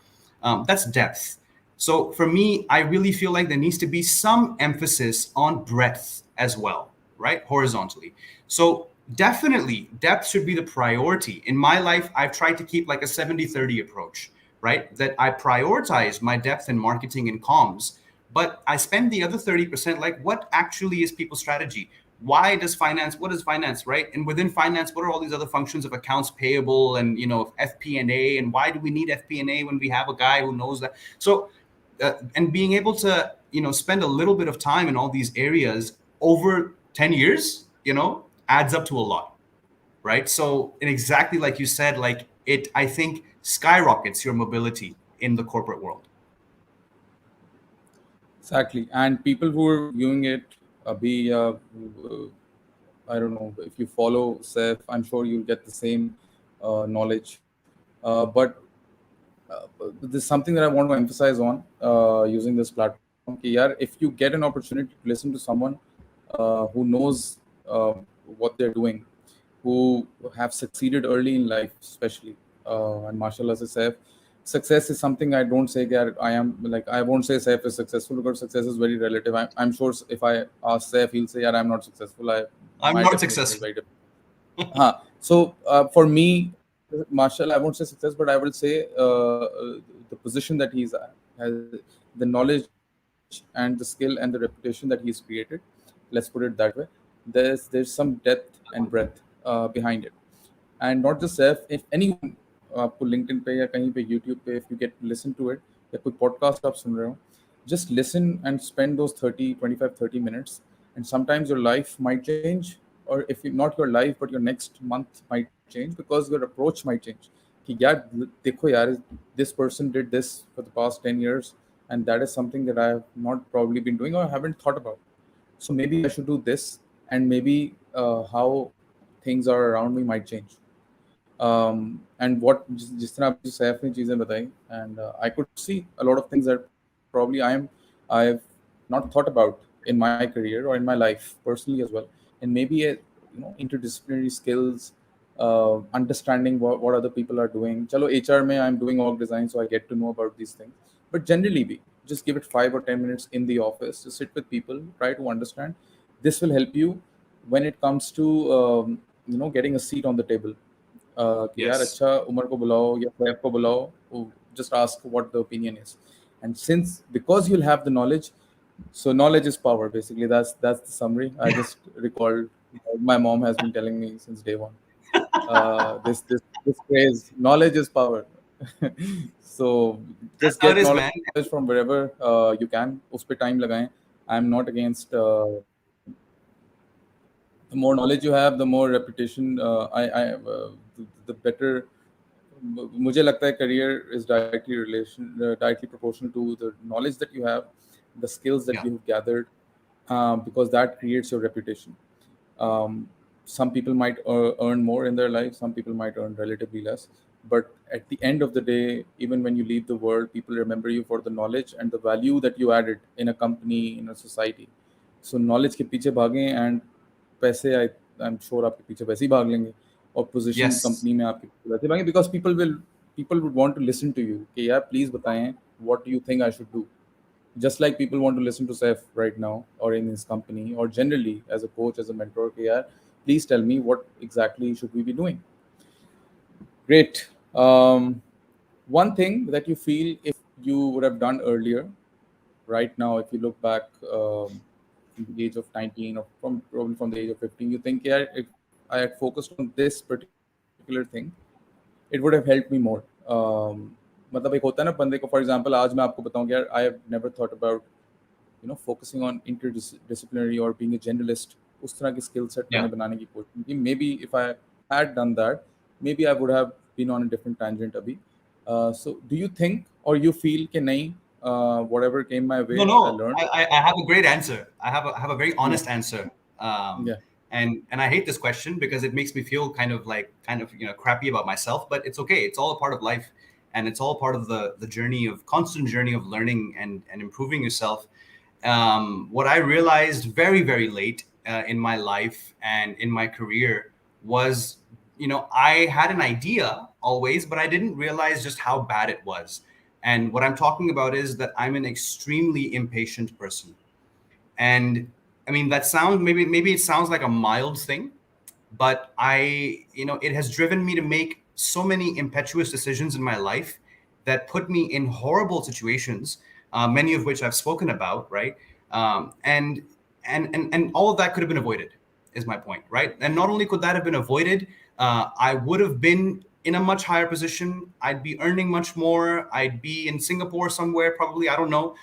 That's depth. So for me, I really feel like there needs to be some emphasis on breadth as well, right? Horizontally. So definitely depth should be the priority. In my life, I've tried to keep like a 70-30 approach, right? That I prioritize my depth in marketing and comms, but I spend the other 30% like what actually is people's strategy? What is finance, right? And within finance, what are all these other functions of accounts payable and, FP&A, and why do we need FP&A when we have a guy who knows that? So, and being able to, spend a little bit of time in all these areas over 10 years, adds up to a lot, right? So, and exactly like you said, like I think skyrockets your mobility in the corporate world. Exactly. And people who are viewing it, I don't know if you follow Saif, I'm sure you'll get the same knowledge. But there's something that I want to emphasize on using this platform. कि यार, if you get an opportunity to listen to someone who knows what they're doing, who have succeeded early in life, especially, and mashallah se Saif, success is something I don't say that I am like I won't say Saif is successful because success is very relative. I'm sure if I ask Saif, he'll say, "Yeah, I'm not successful. I'm My not definition is successful. very different." So for me, Marshall, I won't say success, but I will say the position that he's at, has the knowledge and the skill and the reputation that he's created. Let's put it that way. There's some depth and breadth behind it, and not just Saif. If anyone आपको LinkedIn पे या कहीं पे YouTube पे, if you get to listen to it, या कोई podcast आप सुन रहे हो, just listen and spend those 30, 25, 30 minutes, and sometimes your life might change, or if not your life but your next month might change because your approach might change. कि यार देखो यार, this person did this for the past 10 years, and that is something that I have not probably been doing or haven't thought about. So maybe I should do this, and maybe how things are around me might change. And what जिस तरह आपकी सैफ ने चीज़ें बताई, and I could see a lot of things that probably I've not thought about in my career or in my life personally as well, and maybe interdisciplinary skills, understanding what other people are doing. चलो HR में I'm doing org design, so I get to know about these things. But generally, be just give it 5 or 10 minutes in the office to sit with people, try to understand. This will help you when it comes to getting a seat on the table. कि यार Yes. अच्छा उमर को बुलाओ या सैफ को बुलाओ, just ask what the opinion is. And since because you'll have the knowledge, so knowledge is power, basically. That's the summary. I just recalled my mom has been telling me since day one. This phrase, knowledge is power. So That's just how it get is, knowledge man. from wherever you can. उस पे time लगाएं. I'm not against the more knowledge you have, the more reputation the better. मुझे लगता है career is directly proportional to the knowledge that you have, the skills that Yeah. you've gathered, because that creates your reputation. Some people might earn more in their life, some people might earn relatively less, but at the end of the day, even when you leave the world, people remember you for the knowledge and the value that you added in a company, in a society. So knowledge के पीछे भागें, and पैसे I'm sure आपके पीछे वैसे ही भाग लेंगे, और पोजीशन Yes. कंपनी में आपके पीछे वैसे भागेंगे, because people would want to listen to you कि यार प्लीज बताएं what do you think I should do, just like people want to listen to Saif right now or in his company or generally as a coach, as a mentor. कि यार please tell me what exactly should we be doing. Great. One thing that you feel if you would have done earlier, right now, if you look back, from the age of 19 or probably from the age of 15, you think, yeah, if I had focused on this particular thing, it would have helped me more. मतलब एक होता है ना बंदे को, for example आज मैं आपको बताऊं कि यार I have never thought about focusing on interdisciplinary or being a generalist. उस तरह की skill set मैंने Yeah. बनाने की कोशिश की. Maybe if I had done that, maybe I would have been on a different tangent अभी. So do you think or you feel कि नहीं, whatever came my way No, I no. learned? I have a great answer. I have a very Yeah, honest answer. yeah, And I hate this question because it makes me feel kind of crappy about myself. But it's okay. It's all a part of life. and it's all part of the journey of constant journey of learning and improving yourself. What I realized very, very late in my life and in my career was, I had an idea always, but I didn't realize just how bad it was. And what I'm talking about is that I'm an extremely impatient person. And I mean, that sound, maybe it sounds like a mild thing, but it has driven me to make so many impetuous decisions in my life that put me in horrible situations, many of which I've spoken about, right? Um, and, and and and all of that could have been avoided, is my point, right? And not only could that have been avoided, I would have been in a much higher position. I'd be earning much more. I'd be in Singapore somewhere, probably. I don't know.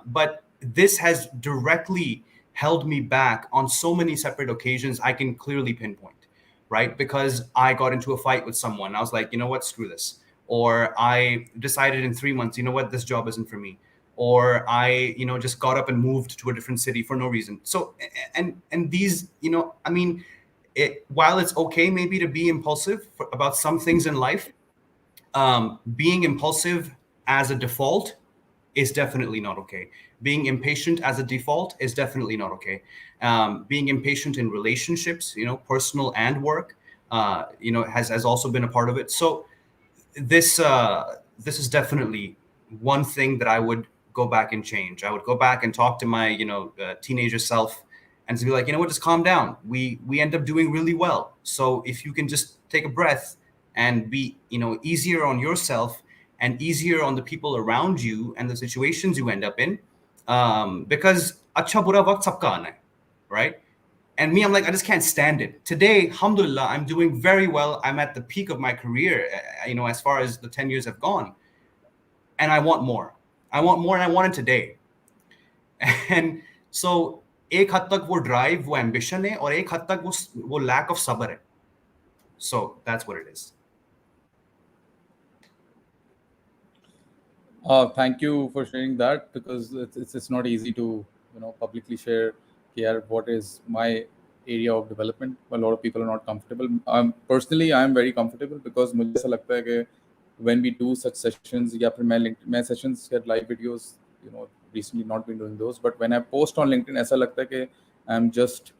But this has directly held me back on so many separate occasions I can clearly pinpoint, right? Because I got into a fight with someone. I was like, you know what, screw this. Or I decided in 3 months, you know what, this job isn't for me. Or I, just got up and moved to a different city for no reason. So, and these, I mean, while it's okay maybe to be impulsive about some things in life, being impulsive as a default is definitely not okay. Being impatient as a default is definitely not okay. Being impatient in relationships, personal and work, has also been a part of it. So this is definitely one thing that I would go back and change. I would go back and talk to my teenager self and to be like, you know what, just calm down. We end up doing really well. So if you can just take a breath and be easier on yourself and easier on the people around you and the situations you end up in, because acha bura waqt sabka aana hai, right? And me, I'm like, I just can't stand it. Today, alhamdulillah, I'm doing very well. I'm at the peak of my career, as far as the 10 years have gone. And I want more. I want more, and I want it today. And so, एक हद तक वो drive, वो ambition है, और एक हद तक वो lack of sabr है. So that's what it is. Thank you for sharing that, because it's not easy to publicly share here what is my area of development. A lot of people are not comfortable. Personally, I am very comfortable, because मुझे ऐसा लगता है कि when we do such sessions, या फिर मैं sessions get live videos, recently not been doing those, but when I post on LinkedIn, ऐसा लगता है कि I'm just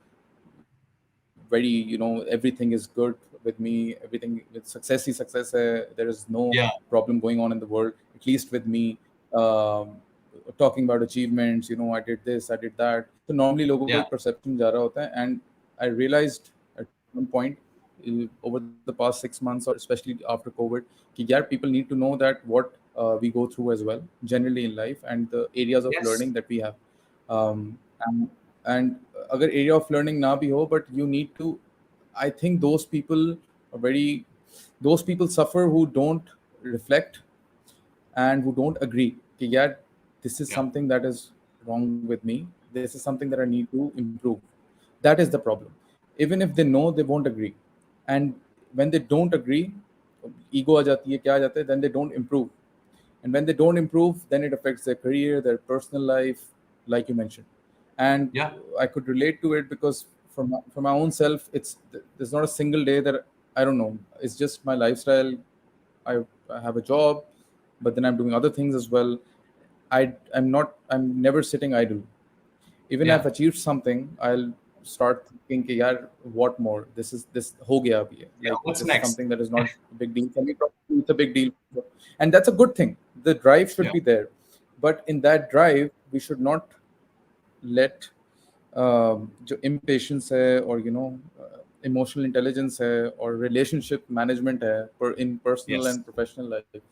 very, everything is good with me, everything with success hai, there is no Yeah. problem going on in the world, at least with me. um, Talking about achievements, I did this, I did that. So normally लोगों को Yeah. एक perception जा रहा होता है, and I realized at one point, over the past 6 months, or especially after COVID, कि यार, people need to know that what we go through as well, generally in life, and the areas of Yes. learning that we have. And अगर area of learning ना भी हो, but you need to, I think those people are very, those people suffer who don't reflect and who don't agree कि यार, this is Yeah. something that is wrong with me, this is something that I need to improve. That is the problem. Even if they know, they won't agree. And when they don't agree, ego आ जाती है, क्या आ जाता है, then they don't improve. And when they don't improve, then it affects their career, their personal life, like you mentioned. And Yeah. I could relate to it, because from my own self, there's not a single day that I don't know. It's just my lifestyle. I have a job, but then I'm doing other things as well. I'm never sitting idle. Even if Yeah. I've achieved something, I'll start thinking कि यार, what more? This हो गया अभी है. Yeah. Like, What's this is next? something that is not a big deal for me. Probably it's a big deal, and that's a good thing. The drive should Yeah. be there, but in that drive, we should not let जो impatience है, or emotional intelligence है, or relationship management है, in personal Yes. and professional life,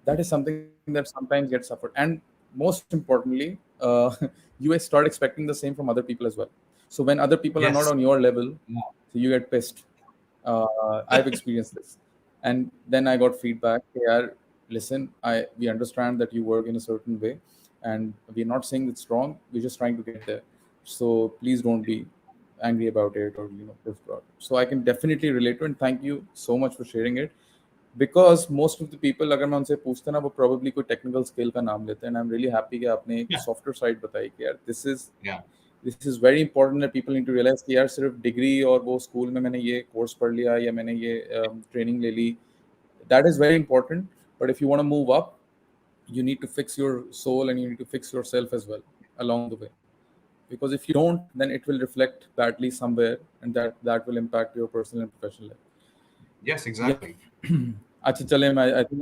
that is something that sometimes gets suffered. And most importantly, you start expecting the same from other people as well. So when other people are not Yes. on your level, Yeah. so you get pissed. I've experienced this, and then I got feedback. Hey, yaar, listen, we understand that you work in a certain way, and we're not saying it's wrong. We're just trying to get there. So please don't be angry about it, or pissed about it. So I can definitely relate to it, and thank you so much for sharing it. Because most of the people, अगर मैं उनसे पूछता ना, वो probably कोई technical skill का नाम लेते हैं. And I'm really happy कि आपने एक Yeah. softer side बताई कि यार, Yeah. this is very important that people need to realize कि यार, सिर्फ डिग्री और वो स्कूल में मैंने ये कोर्स पढ़ लिया, या मैंने ये ट्रेनिंग ले ली, that is very important, But if you want to move up, you need to fix your soul and you need to fix yourself as well along the way. Because if you don't, then it will reflect badly somewhere, and that will impact your personal and professional life. Yes, Yeah. exactly. Acha, chale, I think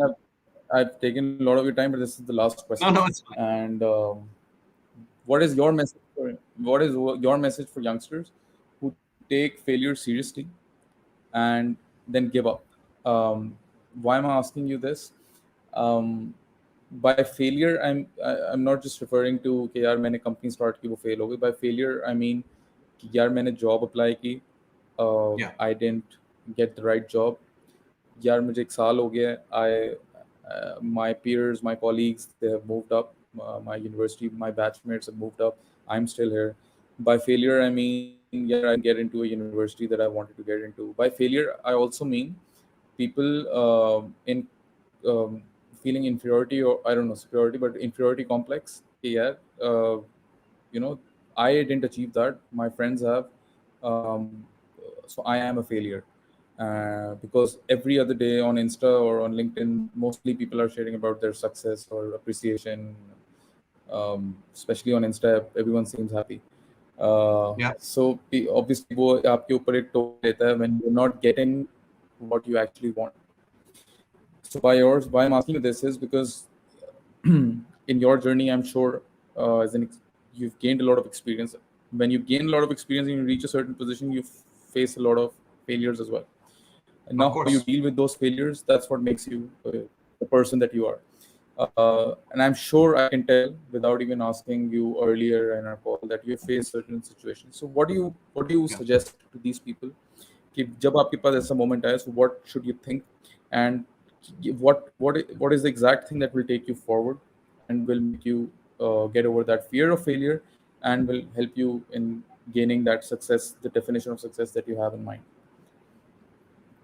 I've taken a lot of your time, but this is the last question. No, no, it's fine. And what is your message your message for youngsters who take failure seriously and then give up? Um, why am I asking you this? Um, by failure, I'm not just referring to कि यार मैंने company start की वो fail हो गई. By failure, I mean कि यार मैंने job apply की, Yeah. I didn't get the right job. यार मुझे एक साल हो गया है. My peers, my colleagues, they have moved up. My university, my batchmates have moved up. I'm still here. By failure, I mean yeah, I didn't get into a university that I wanted to get into. By failure, I also mean people in um, feeling inferiority, or I don't know, superiority, but inferiority complex. Yeah, uh, I didn't achieve that. My friends have. So I am a failure. Because every other day on Insta or on LinkedIn, mostly people are sharing about their success or appreciation. Especially on Insta, everyone seems happy. Yeah. Obviously, वो आपके ऊपर एक toll देता है when you're not getting what you actually want. So why I'm asking you this is because in your journey, I'm sure you've gained a lot of experience. When you gain a lot of experience and you reach a certain position, you face a lot of failures as well. And Of now, how you course. deal with those failures, that's what makes you the person that you are. And I'm sure I can tell without even asking you earlier in our call that you face certain situations. So, what do you Yeah. suggest to these people? कि जब आपके पास ऐसा moment आया, so what should you think, and what is the exact thing that will take you forward and will make you get over that fear of failure and will help you in gaining that success, the definition of success that you have in mind?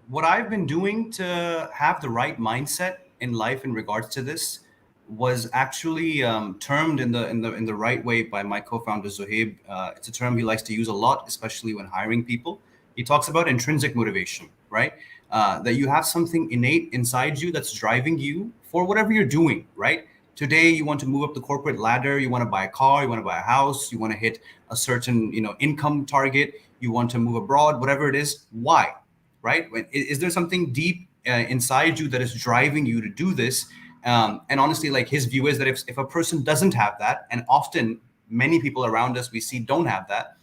What I've been doing to have the right mindset in life in regards to this was actually termed in the right way by my co-founder Zohaib. It's a term he likes to use a lot, especially when hiring people. He talks about intrinsic motivation, right? That you have something innate inside you that's driving you for whatever you're doing, right? Today you want to move up the corporate ladder, you want to buy a car, you want to buy a house, you want to hit a certain income target, you want to move abroad, whatever it is. Why? Right? Is there something deep inside you that is driving you to do this? And honestly, like his view is that if a person doesn't have that, and often many people around us we see don't have that,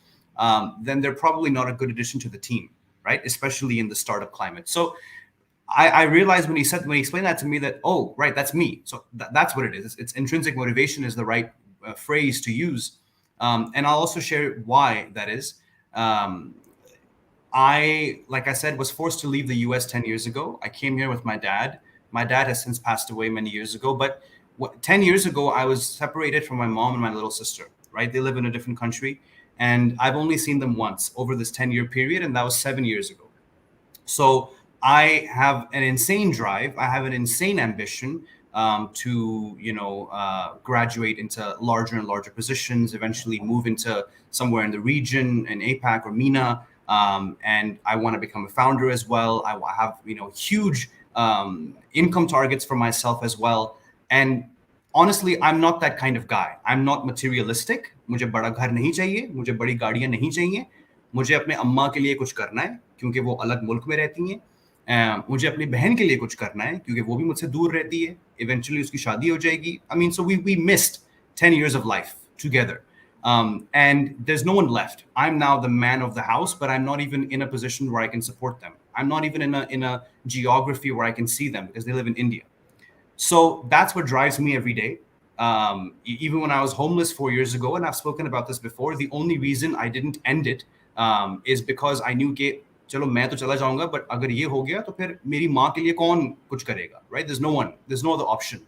then they're probably not a good addition to the team, right? Especially in the startup climate. So I realized when he explained that to me that, oh, right, that's me. So that's what it is. It's intrinsic motivation is the right phrase to use. And I'll also share why that is. Um, like I said, was forced to leave the US 10 years ago. I came here with my dad. My dad has since passed away many years ago. But 10 years ago, I was separated from my mom and my little sister, right? They live in a different country. And I've only seen them once over this 10-year period. And that was 7 years ago. So I have an insane drive. I have an insane ambition to, graduate into larger and larger positions. Eventually, move into somewhere in the region, in APAC or MENA, and I want to become a founder as well. I have, huge income targets for myself as well. And honestly, I'm not that kind of guy. I'm not materialistic. मुझे बड़ा घर नहीं चाहिए, मुझे बड़ी गाड़ियां नहीं चाहिए. मुझे अपने अम्मा के लिए कुछ करना है क्योंकि वो अलग मुल्क में रहती हैं. मुझे अपनी बहन के लिए कुछ करना है क्योंकि वो भी मुझसे दूर रहती है. Eventually उसकी शादी हो जाएगी. I mean, so we missed 10 years of life together. And there's no one left. I'm now the man of the house, but I'm not even in a position where I can support them. I'm not even in a geography where I can see them because they live in India. So that's what drives me every day. Even when I was homeless 4 years ago, and I've spoken about this before, the only reason I didn't end it is because I knew कि चलो मैं तो चला जाऊंगा, but अगर ये हो गया तो फिर मेरी माँ के लिए कौन कुछ करेगा, right? There's no one, there's no other option,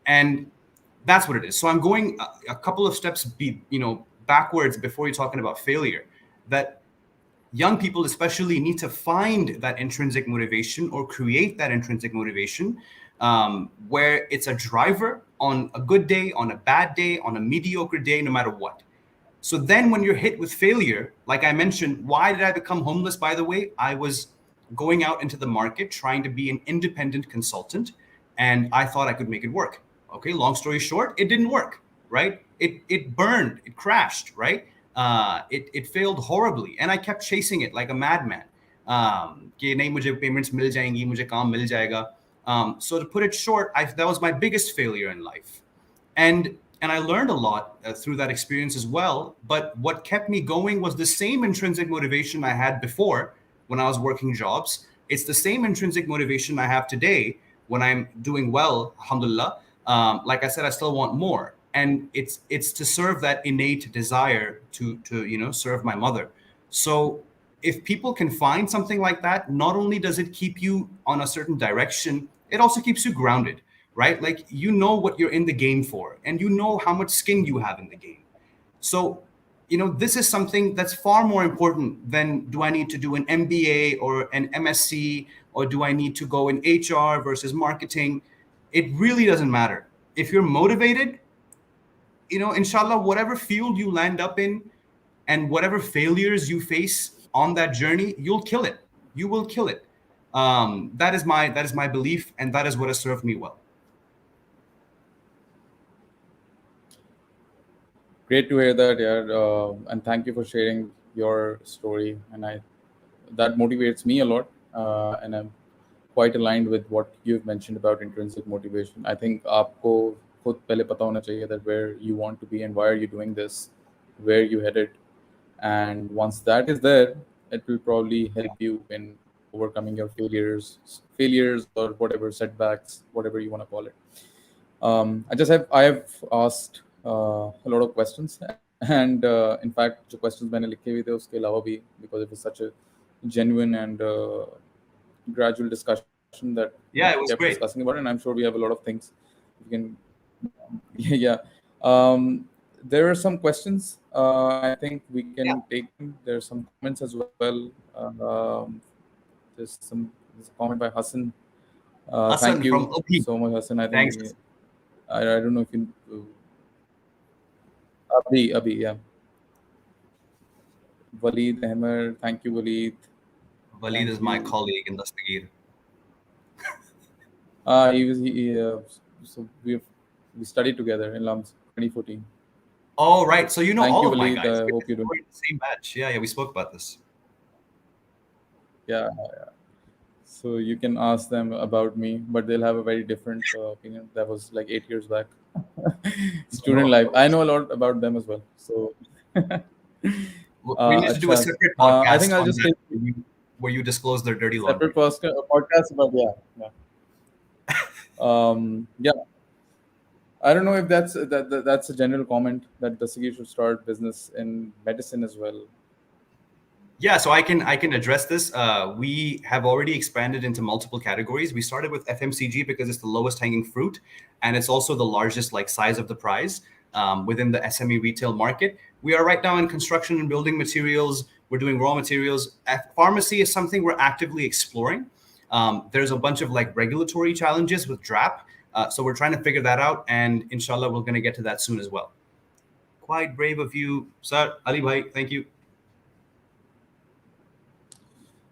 and that's what it is. So I'm going a couple of steps, backwards before you're talking about failure. That young people especially need to find that intrinsic motivation or create that intrinsic motivation where it's a driver on a good day, on a bad day, on a mediocre day, no matter what. So then when you're hit with failure, like I mentioned, why did I become homeless, by the way? I was going out into the market trying to be an independent consultant. and I thought I could make it work. Okay, long story short, it didn't work, right? It burned, it crashed, right? It failed horribly, and I kept chasing it like a madman. कि नहीं मुझे payments मिल जाएंगी, मुझे काम मिल जाएगा. So to put it short, that was my biggest failure in life, and I learned a lot through that experience as well. But what kept me going was the same intrinsic motivation I had before when I was working jobs. It's the same intrinsic motivation I have today when I'm doing well, alhamdulillah. Like I said, I still want more, and it's to serve that innate desire to serve my mother. So if people can find something like that, not only does it keep you on a certain direction, it also keeps you grounded, right? Like you know what you're in the game for, and you know how much skin you have in the game. So, this is something that's far more important than do I need to do an MBA or an MSc, or do I need to go in HR versus marketing? It really doesn't matter. If you're motivated, inshallah, whatever field you land up in and whatever failures you face on that journey, you'll kill it. You will kill it. That is my belief, and that is what has served me well. Great to hear that, yeah. And thank you for sharing your story. And that motivates me a lot. And I'm quite aligned with what you've mentioned about intrinsic motivation. I think आपको खुद पहले पता होना चाहिए that where you want to be and why are you doing this, where you headed, and once that is there, it will probably help you in overcoming your failures or whatever setbacks, whatever you want to call it. I have asked a lot of questions, and in fact जो questions मैंने लिखे हुए थे उसके अलावा भी, because it was such a genuine and gradual discussion that we Yeah, it kept was discussing great. about it, and I'm sure we have a lot of things we can. Yeah. There are some questions. I think we Yeah, can take them. There's some comments as well. There's a comment by Hassan. Thank Hassan from you OP. so much, Hassan. I think Thanks. I don't know if you Abhi, yeah. Waleed Ahmed, thank you, Waleed. Walid is Thank my you. colleague in Dastgyr. So we studied together in Lums 2014. Oh, right. So you know Thank all you, of my Waleed. guys I hope because you're doing. we're in the same batch. Yeah, yeah, we spoke about this. Yeah. So you can ask them about me, but they'll have a very different opinion. That was like 8 years back. No, Student of life. I course. know a lot about them as well. So, We need to do a acha. separate I think podcast I'll on just that take where you disclose their dirty separate laundry. podcast about, yeah. Yeah. Yeah. I don't know if that's a general comment that Dastgyr should start business in medicine as well. Yeah, so I can address this. We have already expanded into multiple categories. We started with FMCG because it's the lowest hanging fruit, and it's also the largest like size of the prize within the SME retail market. We are right now in construction and building materials. We're doing raw materials. Pharmacy is something we're actively exploring. There's a bunch of like regulatory challenges with DRAP, so we're trying to figure that out, and inshallah we're going to get to that soon as well. Quite brave of you, sir. Ali bhai, thank you.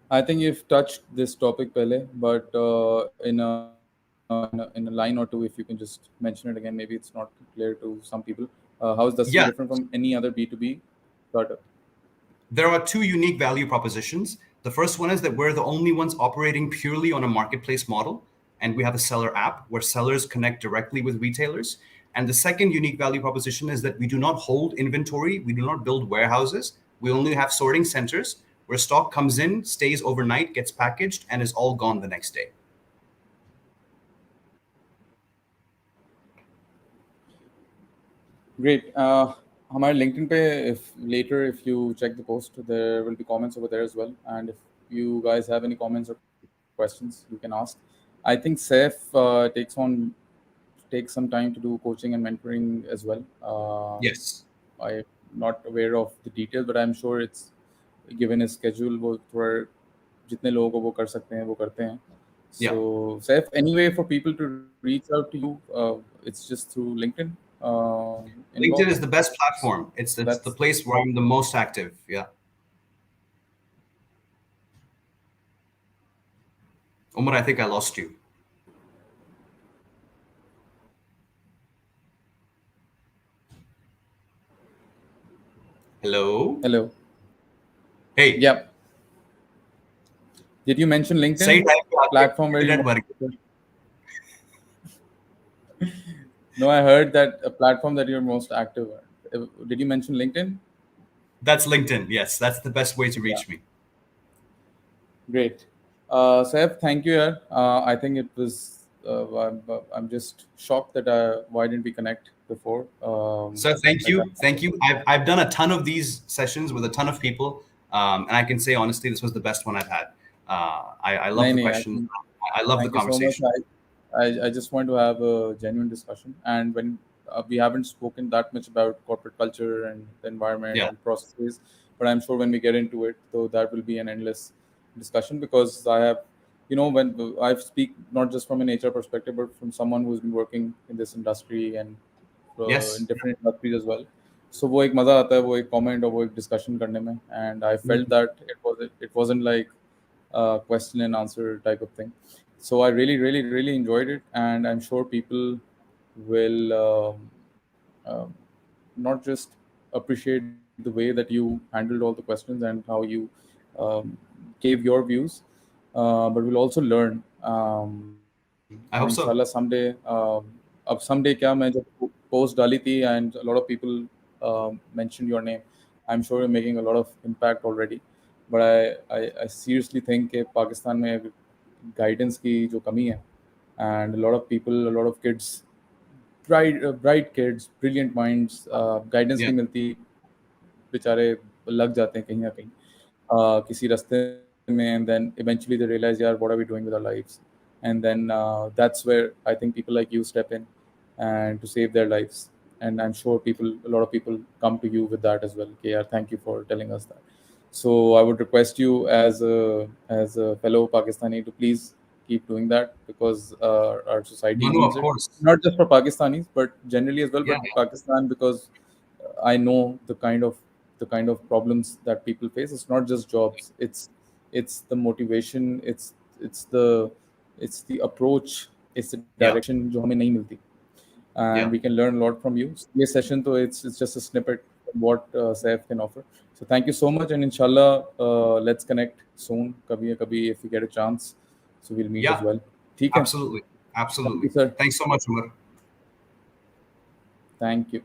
I think you've touched this topic, Pele, but in a line or two, if you can just mention it again, maybe it's not clear to some people. How is Dastgyr different Yeah, from any other B2B startup? there are two unique value propositions. The first one is that we're the only ones operating purely on a marketplace model, and we have a seller app where sellers connect directly with retailers. And the second unique value proposition is that we do not hold inventory, we do not build warehouses, we only have sorting centers where stock comes in, stays overnight, gets packaged, and is all gone the next day. Great. हमारे LinkedIn पे, if later if you check the post, there will be comments over there as well. And if you guys have any comments or questions, you can ask. I think Saif takes some time to do coaching and mentoring as well. Yes. I'm not aware of the details, but I'm sure it's given his schedule. वो थोड़ा जितने लोगों को वो कर सकते हैं वो करते हैं. Yeah. So Saif, any way for people to reach out to you? It's just through LinkedIn LinkedIn inbox. is the best platform. It's the That's place where I'm the most active. Yeah. Umar, I think I lost you. Hello. Hello. Hey. Yeah. Did you mention सही LinkedIn time पे आके platform where you're internet most मर गया. active? No, I heard that a platform that you're most active at. Did you mention LinkedIn? That's LinkedIn. Yes, that's the best way to Yeah. reach me. Great. Saif, thank you. Yeah. I think it was. I'm just shocked that why didn't we connect before? So thank Like, you, thank you. I've done a ton of these sessions with a ton of people, and I can say honestly, this was the best one I've had. I love nahi, the nahi, questions. I love the thank you so much. conversation. I just want to have a genuine discussion. And when we haven't spoken that much about corporate culture and the environment Yeah. and processes, but I'm sure when we get into it, though, that will be an endless discussion because I have, when I speak not just from an HR perspective, but from someone who's been working in this industry and in Yes. different industries as well. So वो एक मजा आता है वो एक comment और वो एक discussion करने में, and I felt Mhm. that it wasn't like question and answer type of thing. So I really, really, really enjoyed it, and I'm sure people will not just appreciate the way that you handled all the questions and how you um, gave your views, but we'll also learn. And inshallah I hope someday, so. अब someday क्या मैं जब post डाली थी and a lot of people mentioned your name, I'm sure you're making a lot of impact already. But I seriously think कि पाकिस्तान में guidance की जो कमी है, and a lot of people, a lot of kids, bright kids, brilliant minds, guidance Yeah. नहीं मिलती, बेचारे लग जाते हैं कहीं ना कहीं किसी रास्ते में, and then eventually they realize, यार, what are we doing with our lives? And then that's where I think people like you step in and to save their lives. And I'm sure a lot of people come to you with that as well. Okay, yeah, thank you for telling us that. So I would request you as a fellow Pakistani to please keep doing that because our society No, no, needs of it, course. not just for Pakistanis but generally as well, Yeah, but Pakistan because I know the kind of problems that people face. It's not just jobs. It's the motivation. It's the approach. It's the yeah, direction जो हमें नहीं मिलती, and yeah, we can learn a lot from you. This session, though, it's just a snippet of what Saif can offer. So thank you so much, and inshallah, let's connect soon. Kabhi kabhi if we get a chance, so we'll meet as yeah. well. ठीक है? Absolutely, Thank you, absolutely. sir. Thanks so much, Umar. Thank you.